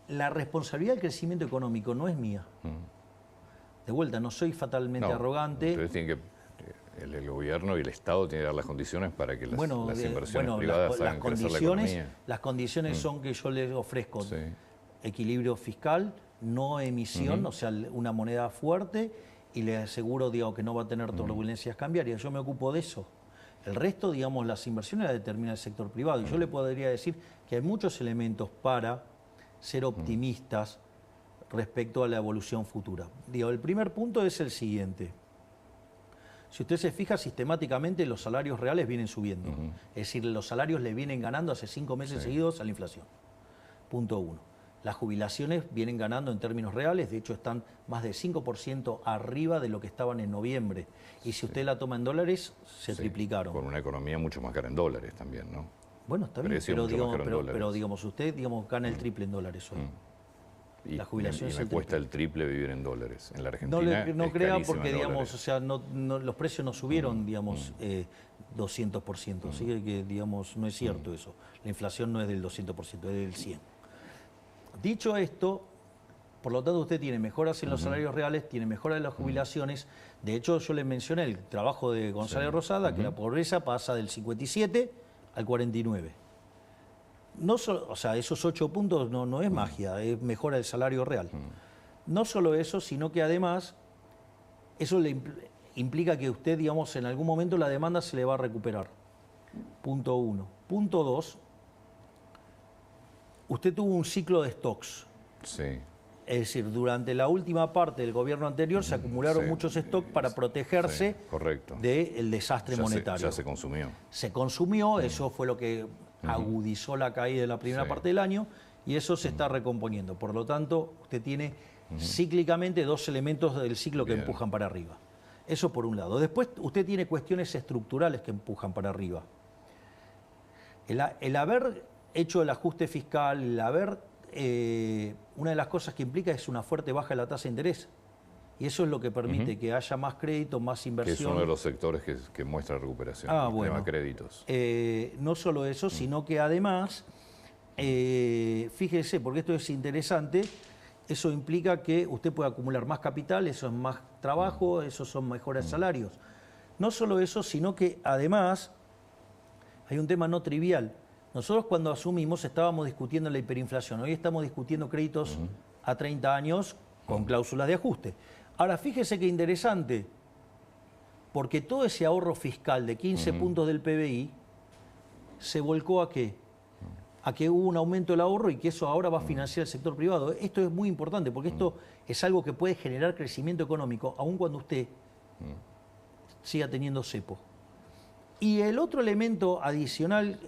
la responsabilidad del crecimiento económico no es mía. De vuelta, no soy fatalmente arrogante. Ustedes tienen que, el gobierno y el Estado tienen que dar las condiciones para que las inversiones privadas hagan crecer la economía. Las condiciones son que yo les ofrezco equilibrio fiscal, no emisión, o sea, una moneda fuerte, y le aseguro, digo, que no va a tener turbulencias cambiarias. Yo me ocupo de eso. El resto, digamos, las inversiones las determina el sector privado. Y yo le podría decir que hay muchos elementos para ser optimistas respecto a la evolución futura. Digo, el primer punto es el siguiente. Si usted se fija, sistemáticamente los salarios reales vienen subiendo. Es decir, los salarios le vienen ganando hace 5 meses seguidos a la inflación. Punto 1. Las jubilaciones vienen ganando en términos reales, de hecho están más de 5% arriba de lo que estaban en noviembre. Y si usted la toma en dólares, se triplicaron. Con una economía mucho más cara en dólares también, ¿no? Bueno, está bien, pero digamos, usted gana el triple en dólares hoy. La jubilación me cuesta el triple vivir en dólares. En la Argentina no crea porque, digamos, o sea, los precios no subieron, digamos, 200%. Así que, digamos, no es cierto eso. La inflación no es del 200%, es del 100%. Dicho esto, por lo tanto, usted tiene mejoras en los salarios reales, tiene mejoras en las jubilaciones. De hecho, yo le mencioné el trabajo de González Rosada, que la pobreza pasa del 57 al 49. No solo, o sea, esos 8 puntos no es magia, es mejora del salario real. No solo eso, sino que además eso le implica que usted, digamos, en algún momento la demanda se le va a recuperar. Punto 1. Punto 2. Usted tuvo un ciclo de stocks. Sí. Es decir, durante la última parte del gobierno anterior se acumularon muchos stocks para protegerse del desastre monetario. Ya se consumió. Se consumió, eso fue lo que agudizó la caída de la primera parte del año y eso se está recomponiendo. Por lo tanto, usted tiene cíclicamente 2 elementos del ciclo que empujan para arriba. Eso por un lado. Después usted tiene cuestiones estructurales que empujan para arriba. El haber hecho el ajuste fiscal, el haber... una de las cosas que implica es una fuerte baja de la tasa de interés. Y eso es lo que permite que haya más crédito, más inversión. Que es uno de los sectores que muestra recuperación, el tema créditos. No solo eso, sino que además, fíjese, porque esto es interesante, eso implica que usted puede acumular más capital, eso es más trabajo, esos son mejores salarios. No solo eso, sino que además hay un tema no trivial. Nosotros cuando asumimos estábamos discutiendo la hiperinflación, hoy estamos discutiendo créditos a 30 años con cláusulas de ajuste. Ahora, fíjese qué interesante, porque todo ese ahorro fiscal de 15 puntos del PBI se volcó ¿a qué? A que hubo un aumento del ahorro y que eso ahora va a financiar el sector privado. Esto es muy importante porque esto es algo que puede generar crecimiento económico, aun cuando usted siga teniendo cepo. Y el otro elemento adicional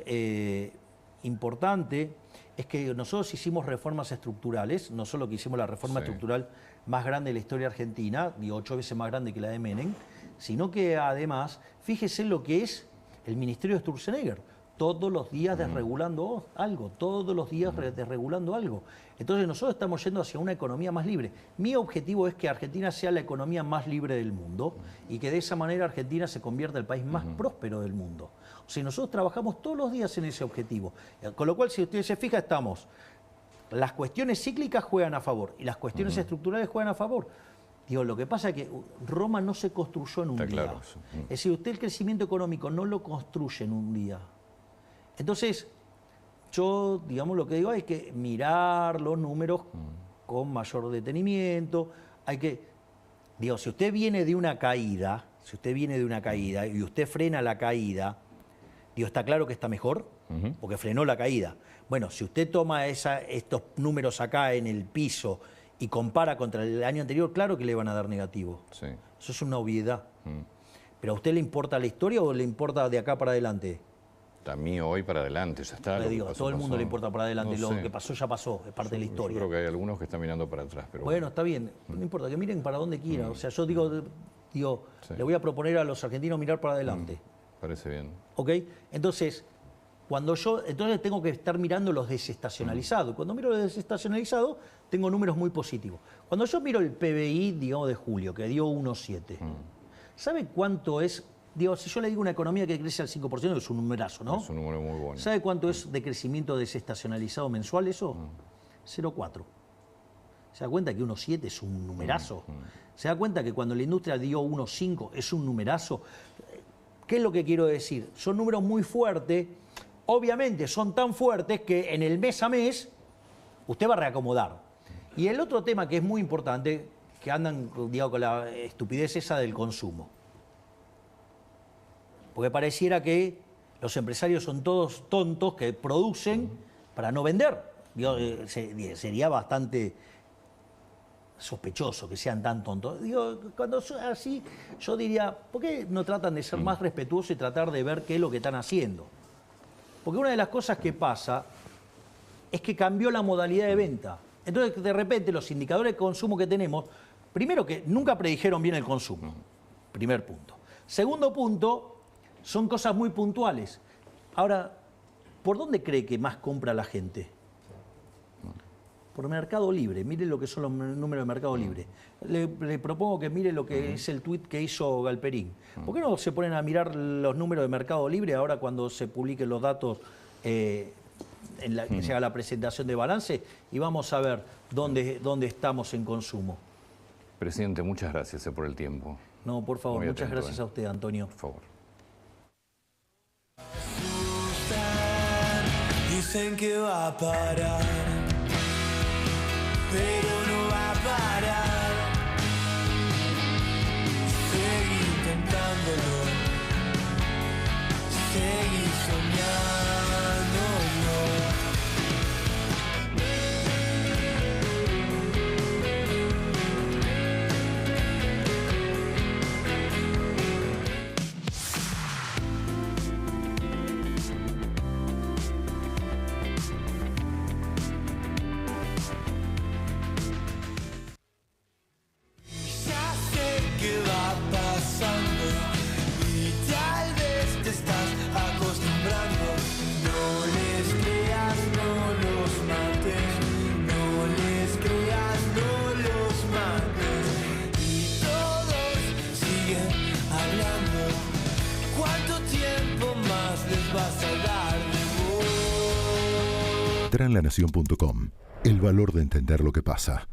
importante es que nosotros hicimos reformas estructurales, no solo que hicimos la reforma estructural más grande de la historia argentina, 8 veces más grande que la de Menem, sino que además, fíjese lo que es el Ministerio de Sturzenegger, todos los días desregulando algo, todos los días desregulando algo. Entonces nosotros estamos yendo hacia una economía más libre. Mi objetivo es que Argentina sea la economía más libre del mundo y que de esa manera Argentina se convierta en el país más próspero del mundo. O sea, nosotros trabajamos todos los días en ese objetivo. Con lo cual, si usted se fija, estamos... Las cuestiones cíclicas juegan a favor y las cuestiones estructurales juegan a favor. Digo, lo que pasa es que Roma no se construyó en un día. Claro. Es decir, usted el crecimiento económico no lo construye en un día. Entonces, yo, digamos, lo que digo es que mirar los números con mayor detenimiento. Hay que, digo, si usted viene de una caída, y usted frena la caída, digo, está claro que está mejor, porque frenó la caída. Bueno, si usted toma estos números acá en el piso y compara contra el año anterior, claro que le van a dar negativo. Sí. Eso es una obviedad. ¿Pero a usted le importa la historia o le importa de acá para adelante? A mí hoy para adelante, ya está. Le digo, a todo el mundo le importa para adelante. No Lo sé. que pasó ya pasó, es parte de la historia. Yo creo que hay algunos que están mirando para atrás. Pero Bueno, está bien, no importa, que miren para donde quieran. O sea, yo digo, Sí. le voy a proponer a los argentinos mirar para adelante. Parece bien. ¿Ok? Entonces, entonces tengo que estar mirando los desestacionalizados. Cuando miro los desestacionalizados, tengo números muy positivos. Cuando yo miro el PBI, digamos, de julio, que dio 1,7, ¿sabe cuánto es? Digo, si yo le digo una economía que crece al 5%, es un numerazo, ¿no? Es un número muy bueno. ¿Sabe cuánto es de crecimiento desestacionalizado mensual eso? 0,4. ¿Se da cuenta que 1,7 es un numerazo? ¿Se da cuenta que cuando la industria dio 1,5 es un numerazo? ¿Qué es lo que quiero decir? Son números muy fuertes. Obviamente son tan fuertes que en el mes a mes usted va a reacomodar. Y el otro tema que es muy importante, que andan, digamos, con la estupidez esa del consumo. Porque pareciera que los empresarios son todos tontos que producen para no vender. Digo, sería bastante sospechoso que sean tan tontos. Digo, cuando son así, yo diría, ¿por qué no tratan de ser más respetuosos y tratar de ver qué es lo que están haciendo? Porque una de las cosas que pasa es que cambió la modalidad de venta. Entonces, de repente, los indicadores de consumo que tenemos, primero que nunca predijeron bien el consumo. Primer punto. Segundo punto, son cosas muy puntuales. Ahora, ¿por dónde cree que más compra la gente? Por Mercado Libre. Mire lo que son los números de Mercado Libre. Le propongo que mire lo que es el tuit que hizo Galperín. ¿Por qué no se ponen a mirar los números de Mercado Libre ahora cuando se publiquen los datos que se haga la presentación de balance? Y vamos a ver dónde estamos en consumo. Presidente, muchas gracias por el tiempo. No, por favor, Muy muchas atento, gracias a usted, Antonio. Por favor. Dicen que va a parar, pero no va a parar. Seguí intentándolo, seguí soñándolo. Tranlanación.com. El valor de entender lo que pasa.